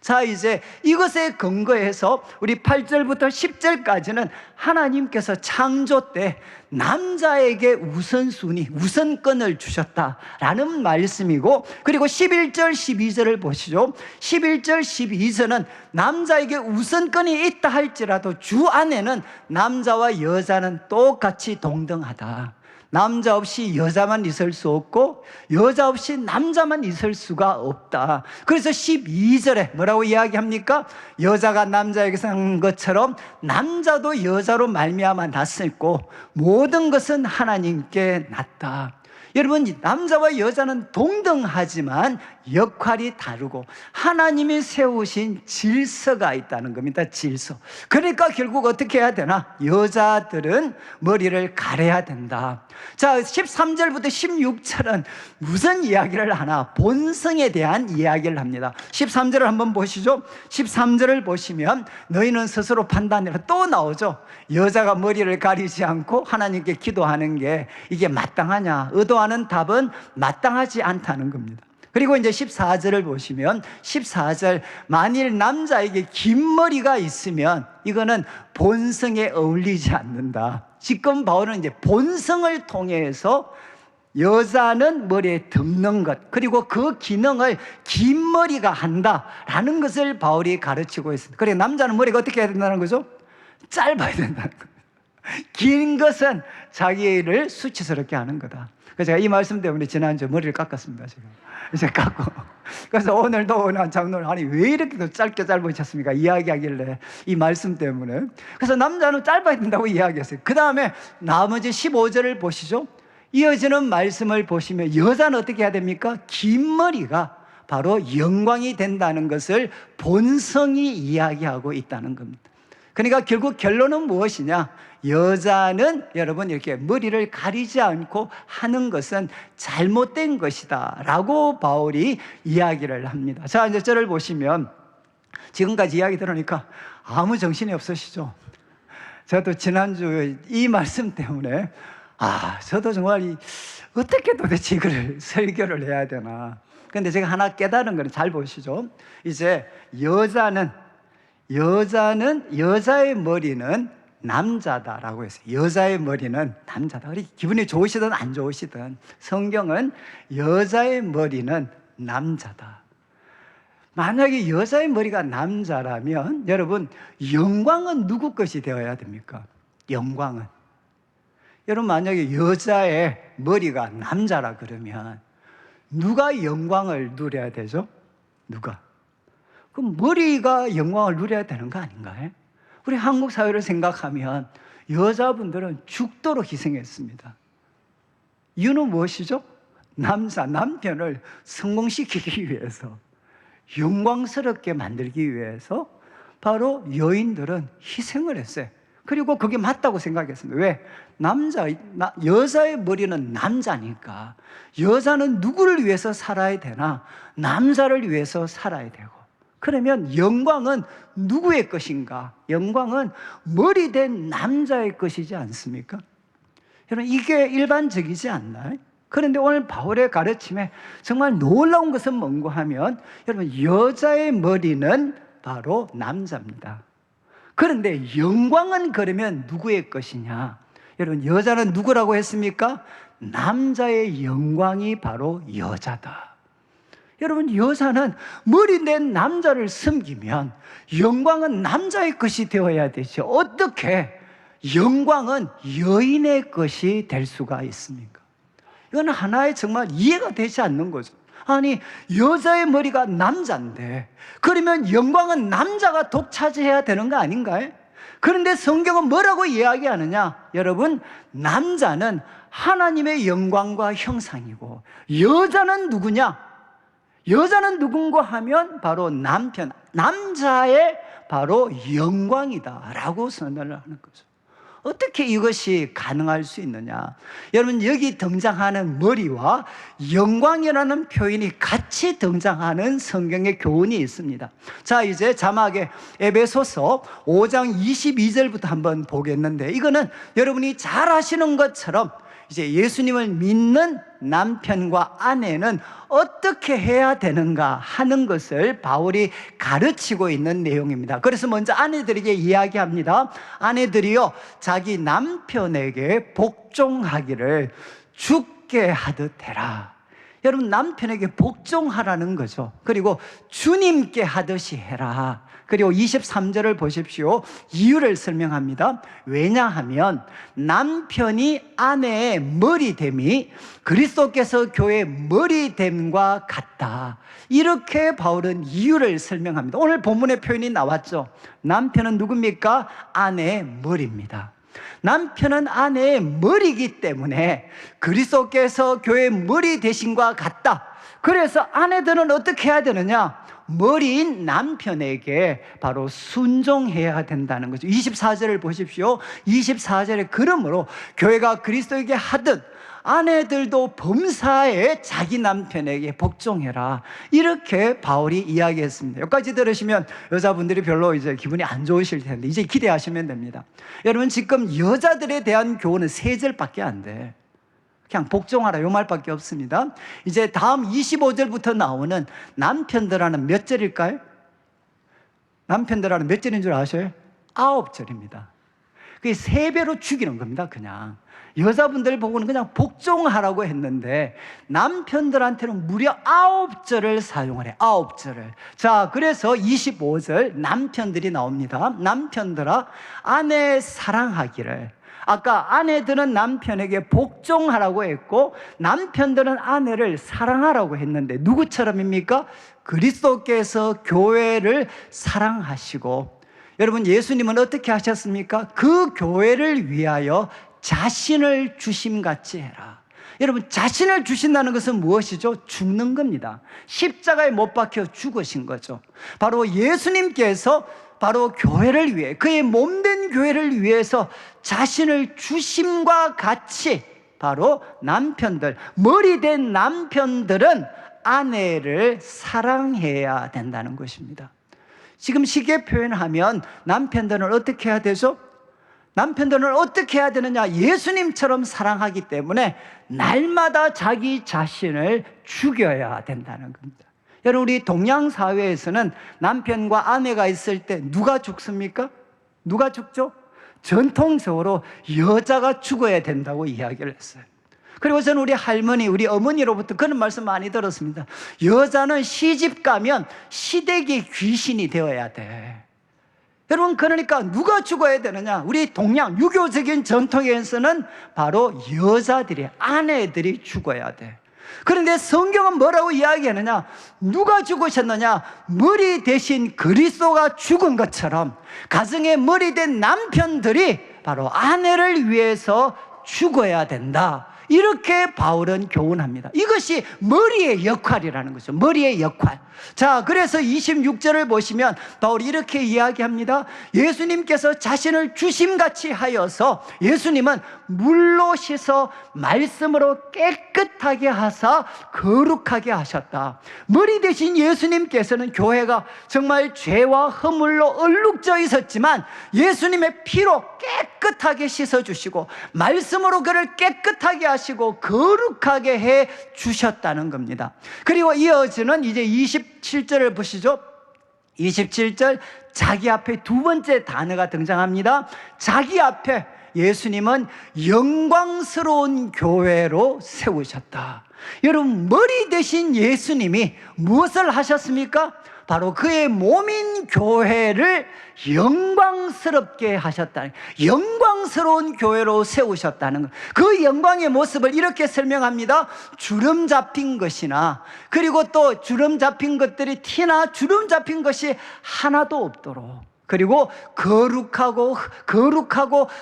자, 이제 이것에 근거해서 우리 8절부터 10절까지는 하나님께서 창조 때 남자에게 우선순위, 우선권을 주셨다라는 말씀이고, 그리고 11절, 12절을 보시죠. 11절, 12절은 남자에게 우선권이 있다 할지라도 주 안에는 남자와 여자는 똑같이 동등하다. 남자 없이 여자만 있을 수 없고 여자 없이 남자만 있을 수가 없다. 그래서 12절에 뭐라고 이야기합니까? 여자가 남자에게 산 것처럼 남자도 여자로 말미암아 났었고 모든 것은 하나님께 났다. 여러분, 남자와 여자는 동등하지만 역할이 다르고 하나님이 세우신 질서가 있다는 겁니다. 질서. 그러니까 결국 어떻게 해야 되나? 여자들은 머리를 가려야 된다. 자, 13절부터 16절은 무슨 이야기를 하나? 본성에 대한 이야기를 합니다. 13절을 한번 보시죠. 13절을 보시면 너희는 스스로 판단해라. 또 나오죠. 여자가 머리를 가리지 않고 하나님께 기도하는 게 이게 마땅하냐? 의도하는 답은 마땅하지 않다는 겁니다. 그리고 이제 14절을 보시면 14절, 만일 남자에게 긴 머리가 있으면 이거는 본성에 어울리지 않는다. 지금 바울은 이제 본성을 통해서 여자는 머리에 덮는 것, 그리고 그 기능을 긴 머리가 한다라는 것을 바울이 가르치고 있습니다. 그리고 남자는 머리가 어떻게 해야 된다는 거죠? 짧아야 된다는 거예요. 긴 것은 자기를 수치스럽게 하는 거다. 그래서 제가 이 말씀 때문에 지난주에 머리를 깎았습니다. 지금 이제 깎고, 그래서 오늘도 오늘 장로는 아니 왜 이렇게 또 짧게 짧으셨습니까? 이야기하길래 이 말씀 때문에. 그래서 남자는 짧아야 된다고 이야기했어요. 그 다음에 나머지 15절을 보시죠. 이어지는 말씀을 보시면 여자는 어떻게 해야 됩니까? 긴 머리가 바로 영광이 된다는 것을 본성이 이야기하고 있다는 겁니다. 그러니까 결국 결론은 무엇이냐? 여자는 여러분 이렇게 머리를 가리지 않고 하는 것은 잘못된 것이다 라고 바울이 이야기를 합니다. 자, 이제 저를 보시면 지금까지 이야기 들으니까 아무 정신이 없으시죠? 저도 지난주 이 말씀 때문에 저도 정말 어떻게 도대체 이걸 설교를 해야 되나. 근데 제가 하나 깨달은 건 잘 보시죠. 이제 여자의 머리는 남자다라고 했어요. 여자의 머리는 남자다. 기분이 좋으시든 안 좋으시든 성경은 여자의 머리는 남자다. 만약에 여자의 머리가 남자라면 여러분, 영광은 누구 것이 되어야 됩니까? 영광은. 여러분, 만약에 여자의 머리가 남자라 그러면 누가 영광을 누려야 되죠? 누가? 그럼 머리가 영광을 누려야 되는 거 아닌가요? 우리 한국 사회를 생각하면 여자분들은 죽도록 희생했습니다. 이유는 무엇이죠? 남편을 성공시키기 위해서, 영광스럽게 만들기 위해서 바로 여인들은 희생을 했어요. 그리고 그게 맞다고 생각했습니다. 왜? 여자의 머리는 남자니까 여자는 누구를 위해서 살아야 되나? 남자를 위해서 살아야 되고, 그러면 영광은 누구의 것인가? 영광은 머리 된 남자의 것이지 않습니까? 여러분, 이게 일반적이지 않나요? 그런데 오늘 바울의 가르침에 정말 놀라운 것은 뭔가 하면 여러분, 여자의 머리는 바로 남자입니다. 그런데 영광은 그러면 누구의 것이냐? 여러분, 여자는 누구라고 했습니까? 남자의 영광이 바로 여자다. 여러분, 여자는 머리 낸 남자를 섬기면 영광은 남자의 것이 되어야 되죠. 어떻게 영광은 여인의 것이 될 수가 있습니까? 이건 하나의 정말 이해가 되지 않는 거죠. 아니, 여자의 머리가 남자인데 그러면 영광은 남자가 독차지해야 되는 거 아닌가요? 그런데 성경은 뭐라고 이야기하느냐? 여러분, 남자는 하나님의 영광과 형상이고 여자는 누구냐? 여자는 누군가 하면 바로 남자의 바로 영광이다라고 선언을 하는 거죠. 어떻게 이것이 가능할 수 있느냐? 여러분, 여기 등장하는 머리와 영광이라는 표현이 같이 등장하는 성경의 교훈이 있습니다. 자, 이제 자막에 에베소서 5장 22절부터 한번 보겠는데, 이거는 여러분이 잘 아시는 것처럼 이제 예수님을 믿는 남편과 아내는 어떻게 해야 되는가 하는 것을 바울이 가르치고 있는 내용입니다. 그래서 먼저 아내들에게 이야기합니다. 아내들이요, 자기 남편에게 복종하기를 죽게 하듯 해라. 여러분, 남편에게 복종하라는 거죠. 그리고 주님께 하듯이 해라. 그리고 23절을 보십시오. 이유를 설명합니다. 왜냐하면 남편이 아내의 머리됨이 그리스도께서 교회의 머리됨과 같다. 이렇게 바울은 이유를 설명합니다. 오늘 본문의 표현이 나왔죠. 남편은 누굽니까? 아내의 머리입니다. 남편은 아내의 머리이기 때문에 그리스도께서 교회의 머리 되심과 같다. 그래서 아내들은 어떻게 해야 되느냐? 머리인 남편에게 바로 순종해야 된다는 거죠. 24절을 보십시오. 24절에 그러므로 교회가 그리스도에게 하듯 아내들도 범사에 자기 남편에게 복종해라. 이렇게 바울이 이야기했습니다. 여기까지 들으시면 여자분들이 별로 이제 기분이 안 좋으실 텐데 이제 기대하시면 됩니다. 여러분, 지금 여자들에 대한 교훈은 3절밖에 안 돼. 그냥 복종하라 요 말밖에 없습니다. 이제 다음 25절부터 나오는 남편들하는 몇 절일까요? 남편들하는 몇 절인 줄 아셔요? 9절입니다. 그게 3배로 죽이는 겁니다. 그냥 여자분들 보고는 그냥 복종하라고 했는데 남편들한테는 무려 9절을 사용하래. 9절을. 자, 그래서 25절 남편들이 나옵니다. 남편들아, 아내 사랑하기를. 아까 아내들은 남편에게 복종하라고 했고 남편들은 아내를 사랑하라고 했는데 누구처럼입니까? 그리스도께서 교회를 사랑하시고, 여러분, 예수님은 어떻게 하셨습니까? 그 교회를 위하여 자신을 주심같이 해라. 여러분, 자신을 주신다는 것은 무엇이죠? 죽는 겁니다. 십자가에 못 박혀 죽으신 거죠. 바로 예수님께서 바로 교회를 위해, 그의 몸된 교회를 위해서 자신을 주심과 같이 바로 남편들, 머리된 남편들은 아내를 사랑해야 된다는 것입니다. 지금 쉽게 표현하면 남편들은 어떻게 해야 되죠? 남편들은 어떻게 해야 되느냐? 예수님처럼 사랑하기 때문에 날마다 자기 자신을 죽여야 된다는 겁니다. 여러분, 우리 동양 사회에서는 남편과 아내가 있을 때 누가 죽습니까? 누가 죽죠? 전통적으로 여자가 죽어야 된다고 이야기를 했어요. 그리고 저는 우리 할머니, 우리 어머니로부터 그런 말씀 많이 들었습니다. 여자는 시집 가면 시댁의 귀신이 되어야 돼. 여러분, 그러니까 누가 죽어야 되느냐? 우리 동양 유교적인 전통에서는 바로 여자들이, 아내들이 죽어야 돼. 그런데 성경은 뭐라고 이야기하느냐? 누가 죽으셨느냐? 머리 대신 그리스도가 죽은 것처럼 가정의 머리 된 남편들이 바로 아내를 위해서 죽어야 된다. 이렇게 바울은 교훈합니다. 이것이 머리의 역할이라는 거죠. 머리의 역할. 자, 그래서 26절을 보시면 바울이 이렇게 이야기합니다. 예수님께서 자신을 주심같이 하여서 예수님은 물로 씻어 말씀으로 깨끗하게 하사 거룩하게 하셨다. 머리 대신 예수님께서는 교회가 정말 죄와 허물로 얼룩져 있었지만 예수님의 피로 깨끗하게 씻어주시고 말씀으로 그를 깨끗하게 하시고 거룩하게 해 주셨다는 겁니다. 그리고 이어지는 이제 27절을 보시죠. 27절, 자기 앞에 두 번째 단어가 등장합니다. 자기 앞에 예수님은 영광스러운 교회로 세우셨다. 여러분, 머리 대신 예수님이 무엇을 하셨습니까? 바로 그의 몸인 교회를 영광스럽게 하셨다는, 영광스러운 교회로 세우셨다는 것. 그 영광의 모습을 이렇게 설명합니다. 주름 잡힌 것이나, 그리고 또 주름 잡힌 것들이 티나 주름 잡힌 것이 하나도 없도록, 그리고 거룩하고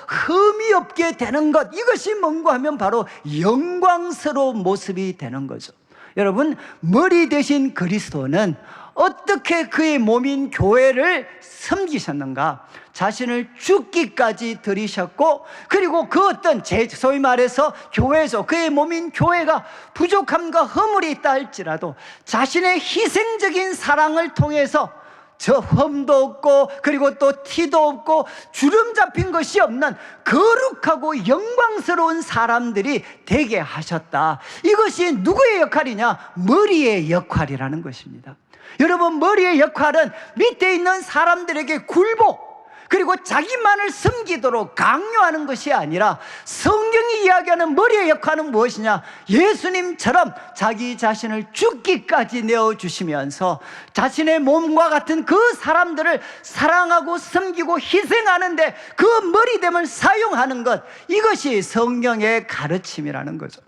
흠이 없게 되는 것, 이것이 뭔가 하면 바로 영광스러운 모습이 되는 거죠. 여러분, 머리 대신 그리스도는 어떻게 그의 몸인 교회를 섬기셨는가? 자신을 죽기까지 들이셨고, 그리고 그 어떤 소위 말해서 교회죠, 그의 몸인 교회가 부족함과 허물이 있다 할지라도 자신의 희생적인 사랑을 통해서 저 흠도 없고 그리고 또 티도 없고 주름 잡힌 것이 없는 거룩하고 영광스러운 사람들이 되게 하셨다. 이것이 누구의 역할이냐? 머리의 역할이라는 것입니다. 여러분, 머리의 역할은 밑에 있는 사람들에게 굴복 그리고 자기만을 섬기도록 강요하는 것이 아니라, 성경이 이야기하는 머리의 역할은 무엇이냐? 예수님처럼 자기 자신을 죽기까지 내어주시면서 자신의 몸과 같은 그 사람들을 사랑하고 섬기고 희생하는데 그 머리됨을 사용하는 것, 이것이 성경의 가르침이라는 거죠.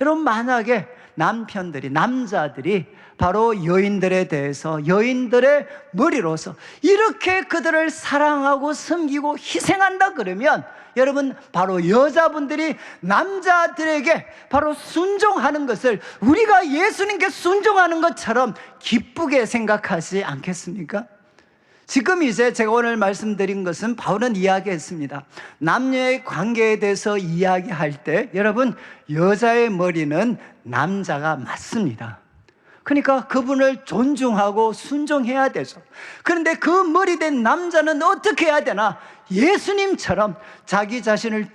여러분, 만약에 남자들이 바로 여인들에 대해서 여인들의 머리로서 이렇게 그들을 사랑하고 섬기고 희생한다 그러면, 여러분, 바로 여자분들이 남자들에게 바로 순종하는 것을 우리가 예수님께 순종하는 것처럼 기쁘게 생각하지 않겠습니까? 지금 이제 제가 오늘 말씀드린 것은 바울은 이야기했습니다. 남녀의 관계에 대해서 이야기할 때, 여러분, 여자의 머리는 남자가 맞습니다. 그러니까 그분을 존중하고 순종해야 되죠. 그런데 그 머리된 남자는 어떻게 해야 되나? 예수님처럼 자기 자신을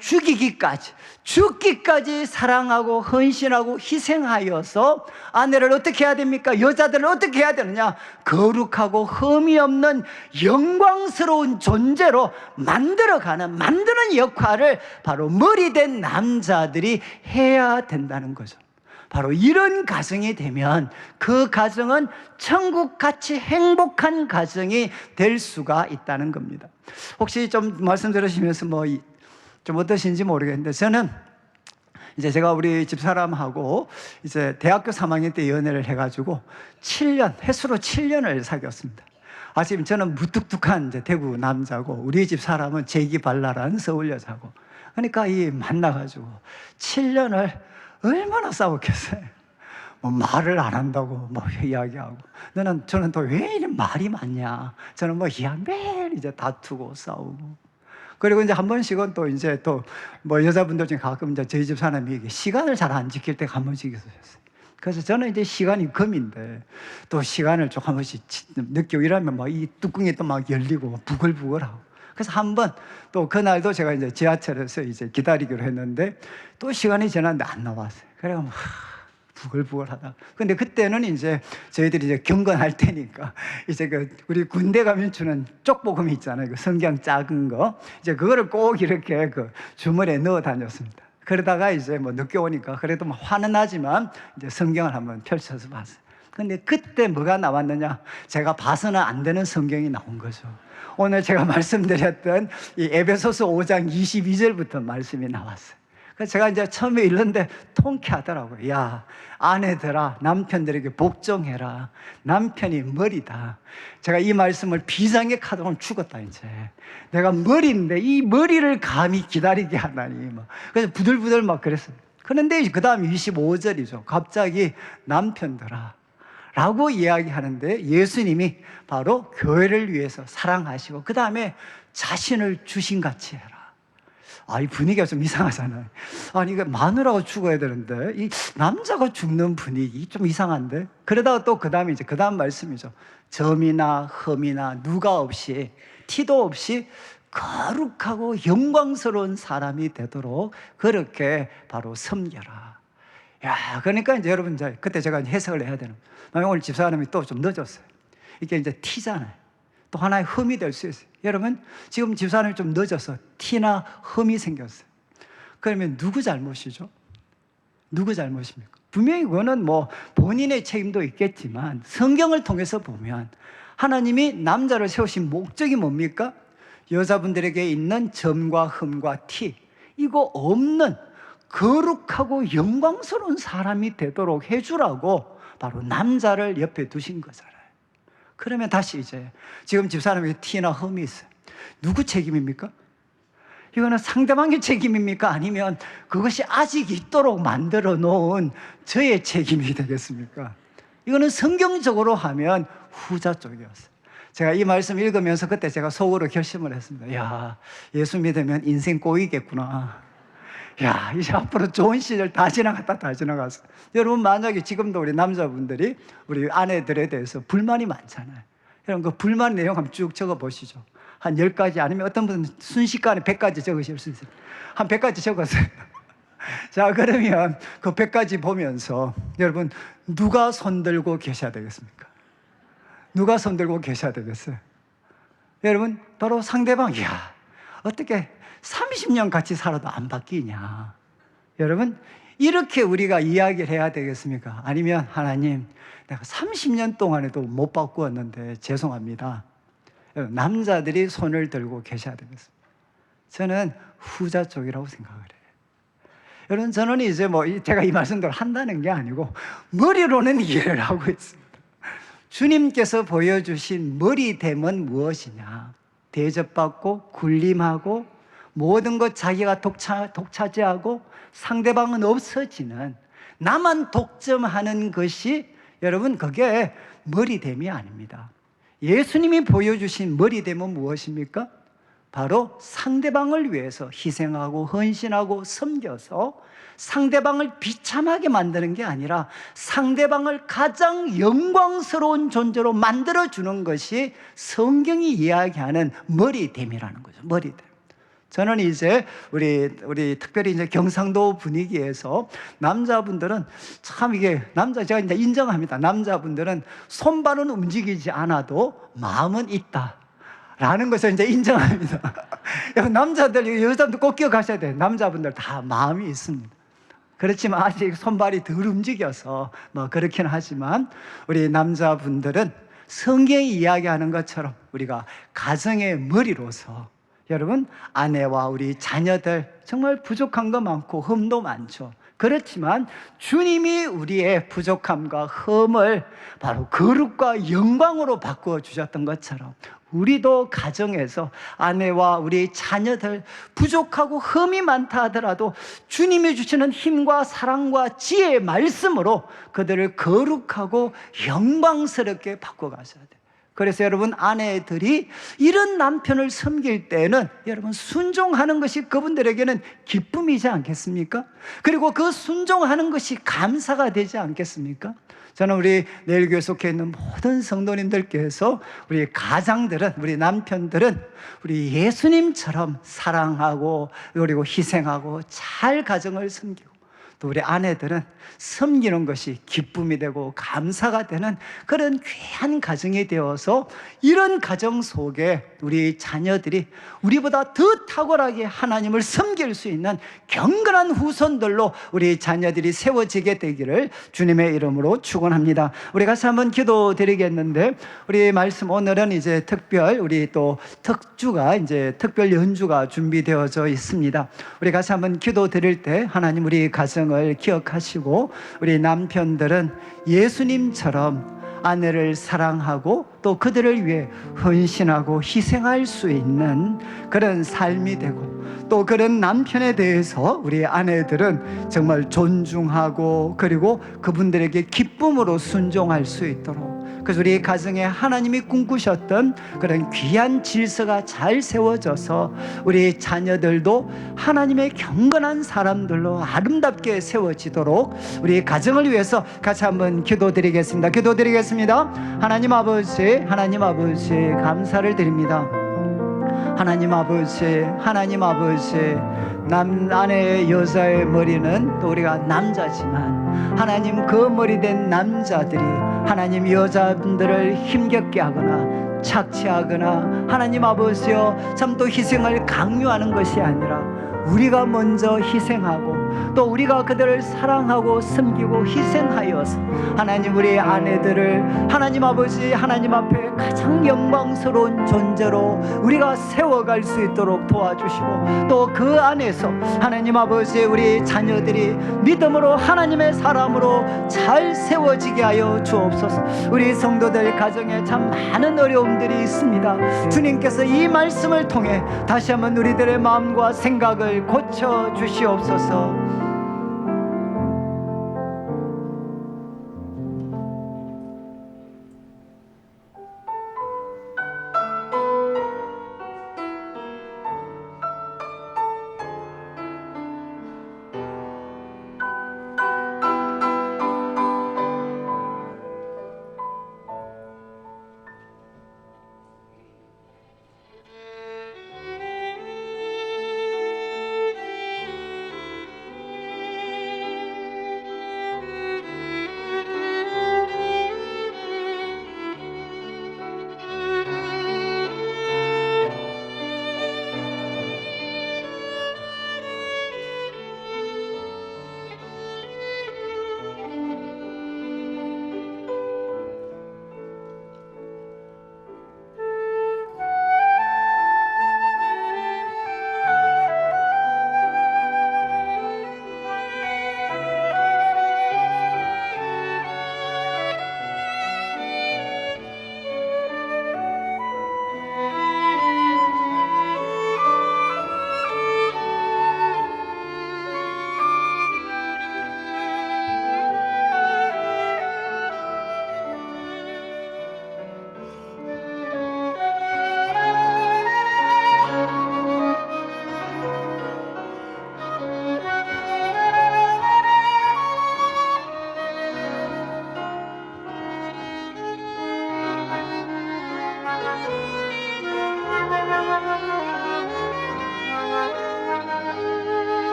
죽기까지 사랑하고 헌신하고 희생하여서 아내를 어떻게 해야 됩니까? 여자들을 어떻게 해야 되느냐? 거룩하고 흠이 없는 영광스러운 존재로 만드는 역할을 바로 머리된 남자들이 해야 된다는 거죠. 바로 이런 가정이 되면 그 가정은 천국같이 행복한 가정이 될 수가 있다는 겁니다. 혹시 좀 말씀 들으시면서 좀 어떠신지 모르겠는데, 저는 이제 제가 우리 집사람하고 이제 대학교 3학년 때 연애를 해가지고 횟수로 7년을 사귀었습니다. 지금 저는 무뚝뚝한 이제 대구 남자고, 우리 집 사람은 재기발랄한 서울 여자고, 그러니까 만나가지고 7년을 얼마나 싸웠겠어요. 말을 안 한다고 이야기하고, 저는 또 왜 이런 말이 많냐. 저는 매일 이제 다투고 싸우고. 그리고 이제 한 번씩은 또 이제 여자분들 중에 가끔 이제 저희 집 사람이 시간을 잘 안 지킬 때가 한 번씩 있었어요. 그래서 저는 이제 시간이 금인데 또 시간을 좀 한 번씩 늦게 일하면 이 뚜껑이 또 열리고 부글부글하고. 그래서 한 번 또 그날도 제가 이제 지하철에서 이제 기다리기로 했는데 또 시간이 지났는데 안 나왔어요. 그래서 부글부글하다. 근데 그때는 이제 저희들이 이제 경건할 때니까 이제 우리 군대 가면 주는 쪽복음 있잖아요. 그 성경 작은 거. 이제 그거를 꼭 이렇게 주머니에 넣어 다녔습니다. 그러다가 이제 늦게 오니까 그래도 화는 나지만 이제 성경을 한번 펼쳐서 봤어요. 근데 그때 뭐가 나왔느냐? 제가 봐서는 안 되는 성경이 나온 거죠. 오늘 제가 말씀드렸던 이 에베소서 5장 22절부터 말씀이 나왔어요. 그래서 제가 이제 처음에 읽는데 통쾌하더라고요. 야, 아내들아, 남편들에게 복종해라. 남편이 머리다. 제가 이 말씀을 비장의 카드로 죽었다, 이제. 내가 머리인데 이 머리를 감히 기다리게 하다니. 그래서 부들부들 그랬어요. 그런데 그 다음 25절이죠. 갑자기 남편들아 라고 이야기하는데, 예수님이 바로 교회를 위해서 사랑하시고 그 다음에 자신을 주신같이 해라. 이 분위기가 좀 이상하잖아요. 이거 마누라가 죽어야 되는데 이 남자가 죽는 분위기 좀 이상한데. 그러다가 또 그 다음 말씀이죠. 점이나 흠이나 누가 없이, 티도 없이 거룩하고 영광스러운 사람이 되도록 그렇게 바로 섬겨라. 야, 그러니까 이제 여러분, 그때 제가 해석을 해야 되는, 오늘 집사람이 또 좀 늦었어요. 이게 이제 티잖아요. 또 하나의 흠이 될 수 있어요. 여러분, 지금 집사람이 좀 늦어서 티나 흠이 생겼어요. 그러면 누구 잘못이죠? 누구 잘못입니까? 분명히 그거는 본인의 책임도 있겠지만, 성경을 통해서 보면 하나님이 남자를 세우신 목적이 뭡니까? 여자분들에게 있는 점과 흠과 티, 이거 없는 거룩하고 영광스러운 사람이 되도록 해주라고 바로 남자를 옆에 두신 거잖아요. 그러면 다시 이제 지금 집사람에게 티나 흠이 있어요. 누구 책임입니까? 이거는 상대방의 책임입니까? 아니면 그것이 아직 있도록 만들어 놓은 저의 책임이 되겠습니까? 이거는 성경적으로 하면 후자 쪽이었어요. 제가 이 말씀 읽으면서 그때 제가 속으로 결심을 했습니다. 야, 예수 믿으면 인생 꼬이겠구나. 야, 이제 앞으로 좋은 시절 다 지나갔어. 여러분, 만약에 지금도 우리 남자분들이 우리 아내들에 대해서 불만이 많잖아요. 여러분 그 불만 내용 한번 쭉 적어 보시죠. 한 10가지 아니면 어떤 분은 순식간에 100가지 적으실 수 있어요. 한 100가지 적었어요. 자, 그러면 그 100가지 보면서 여러분 누가 손들고 계셔야 되겠습니까? 누가 손들고 계셔야 되겠어요? 여러분 바로 상대방이야. 어떻게 30년 같이 살아도 안 바뀌냐? 여러분 이렇게 우리가 이야기를 해야 되겠습니까? 아니면 하나님 내가 30년 동안에도 못 바꾸었는데 죄송합니다. 여러분, 남자들이 손을 들고 계셔야 되겠습니다. 저는 후자 쪽이라고 생각을 해요. 여러분 저는 이제 제가 이 말씀대로 한다는 게 아니고 머리로는 이해를 하고 있습니다. 주님께서 보여주신 머리됨은 무엇이냐? 대접받고 군림하고 모든 것 자기가 독차지하고 상대방은 없어지는, 나만 독점하는 것이 여러분 그게 머리됨이 아닙니다. 예수님이 보여주신 머리됨은 무엇입니까? 바로 상대방을 위해서 희생하고 헌신하고 섬겨서 상대방을 비참하게 만드는 게 아니라 상대방을 가장 영광스러운 존재로 만들어주는 것이 성경이 이야기하는 머리됨이라는 거죠. 머리됨. 저는 이제 우리 특별히 이제 경상도 분위기에서 남자분들은 참 이게 제가 이제 인정합니다. 남자분들은 손발은 움직이지 않아도 마음은 있다. 라는 것을 이제 인정합니다. 남자들, 여자분들 꼭 기억하셔야 돼요. 남자분들 다 마음이 있습니다. 그렇지만 아직 손발이 덜 움직여서 그렇긴 하지만 우리 남자분들은 성경이 이야기하는 것처럼 우리가 가정의 머리로서 여러분 아내와 우리 자녀들 정말 부족한 거 많고 흠도 많죠. 그렇지만 주님이 우리의 부족함과 흠을 바로 거룩과 영광으로 바꾸어 주셨던 것처럼 우리도 가정에서 아내와 우리 자녀들 부족하고 흠이 많다 하더라도 주님이 주시는 힘과 사랑과 지혜의 말씀으로 그들을 거룩하고 영광스럽게 바꿔 가셔야 돼요. 그래서 여러분 아내들이 이런 남편을 섬길 때는 여러분 순종하는 것이 그분들에게는 기쁨이지 않겠습니까? 그리고 그 순종하는 것이 감사가 되지 않겠습니까? 저는 우리 내일교회 속해 있는 모든 성도님들께서 우리 가장들은, 우리 남편들은 우리 예수님처럼 사랑하고 그리고 희생하고 잘 가정을 섬기고 또 우리 아내들은 섬기는 것이 기쁨이 되고 감사가 되는 그런 귀한 가정이 되어서 이런 가정 속에 우리 자녀들이 우리보다 더 탁월하게 하나님을 섬길 수 있는 경건한 후손들로 우리 자녀들이 세워지게 되기를 주님의 이름으로 축원합니다. 우리 같이 한번 기도드리겠는데 우리 말씀 오늘은 이제 특별 우리 또 특주가 이제 특별 연주가 준비되어져 있습니다. 우리 같이 한번 기도드릴 때 하나님 우리 가정을 기억하시고 우리 남편들은 예수님처럼 아내를 사랑하고 또 그들을 위해 헌신하고 희생할 수 있는 그런 삶이 되고 또 그런 남편에 대해서 우리 아내들은 정말 존중하고 그리고 그분들에게 기쁨으로 순종할 수 있도록 그래서 우리 가정에 하나님이 꿈꾸셨던 그런 귀한 질서가 잘 세워져서 우리 자녀들도 하나님의 경건한 사람들로 아름답게 세워지도록 우리 가정을 위해서 같이 한번 기도드리겠습니다. 하나님 아버지 감사를 드립니다. 하나님 아버지 아내의 여자의 머리는 또 우리가 남자지만 하나님 그 머리된 남자들이 하나님 여자분들을 힘겹게 하거나 착취하거나 하나님 아버지여 참 또 희생을 강요하는 것이 아니라 우리가 먼저 희생하고 또 우리가 그들을 사랑하고 섬기고 희생하여서 하나님 우리 아내들을 하나님 아버지 하나님 앞에 가장 영광스러운 존재로 우리가 세워갈 수 있도록 도와주시고 또 그 안에서 하나님 아버지 우리 자녀들이 믿음으로 하나님의 사람으로 잘 세워지게 하여 주옵소서. 우리 성도들 가정에 참 많은 어려움들이 있습니다. 주님께서 이 말씀을 통해 다시 한번 우리들의 마음과 생각을 고쳐 주시옵소서.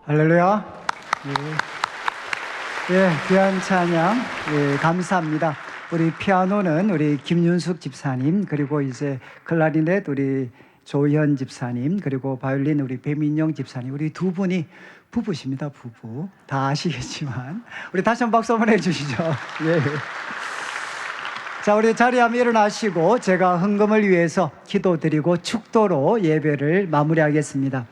할렐루야. 예, 귀한 찬양, 예, 감사합니다. 우리 피아노는 우리 김윤숙 집사님, 그리고 이제 클라리넷 우리 조현 집사님, 그리고 바이올린 우리 배민영 집사님, 우리 두 분이 부부십니다. 부부 다 아시겠지만 우리 다시 한번 박수 한번 해주시죠. 예. 자, 우리 자리에 한번 일어나시고 제가 헌금을 위해서 기도드리고 축도로 예배를 마무리하겠습니다.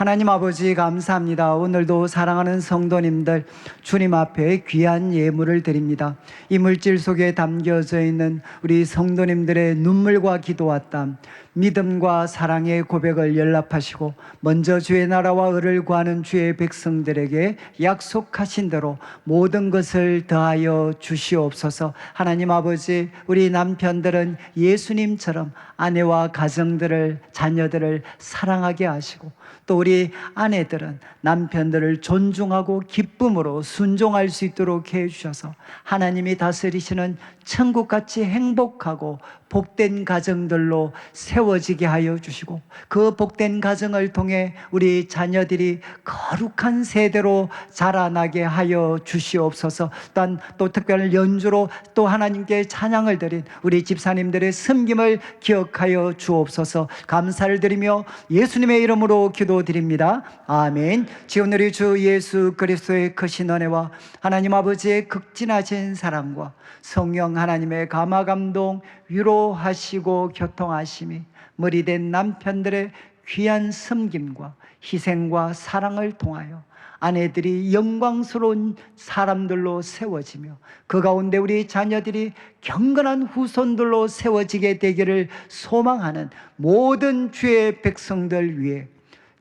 하나님 아버지 감사합니다. 오늘도 사랑하는 성도님들 주님 앞에 귀한 예물을 드립니다. 이 물질 속에 담겨져 있는 우리 성도님들의 눈물과 기도와 땀, 믿음과 사랑의 고백을 연락하시고 먼저 주의 나라와 의를 구하는 주의 백성들에게 약속하신 대로 모든 것을 더하여 주시옵소서. 하나님 아버지, 우리 남편들은 예수님처럼 아내와 가정들을, 자녀들을 사랑하게 하시고 또 우리 아내들은 남편들을 존중하고 기쁨으로 순종할 수 있도록 해주셔서 하나님이 다스리시는 천국같이 행복하고 복된 가정들로 세워지게 하여 주시고 그 복된 가정을 통해 우리 자녀들이 거룩한 세대로 자라나게 하여 주시옵소서. 또한 또 특별한 연주로 또 하나님께 찬양을 드린 우리 집사님들의 섬김을 기억하여 주옵소서. 감사를 드리며 예수님의 이름으로 기도드립니다. 아멘. 지금 우리 주 예수 그리스도의 크신 은혜와 하나님 아버지의 극진하신 사랑과 성령 하나님의 감화 감동 위로하시고 교통하심이 머리된 남편들의 귀한 섬김과 희생과 사랑을 통하여 아내들이 영광스러운 사람들로 세워지며 그 가운데 우리 자녀들이 경건한 후손들로 세워지게 되기를 소망하는 모든 주의 백성들 위해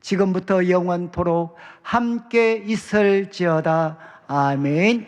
지금부터 영원토록 함께 있을지어다. 아멘.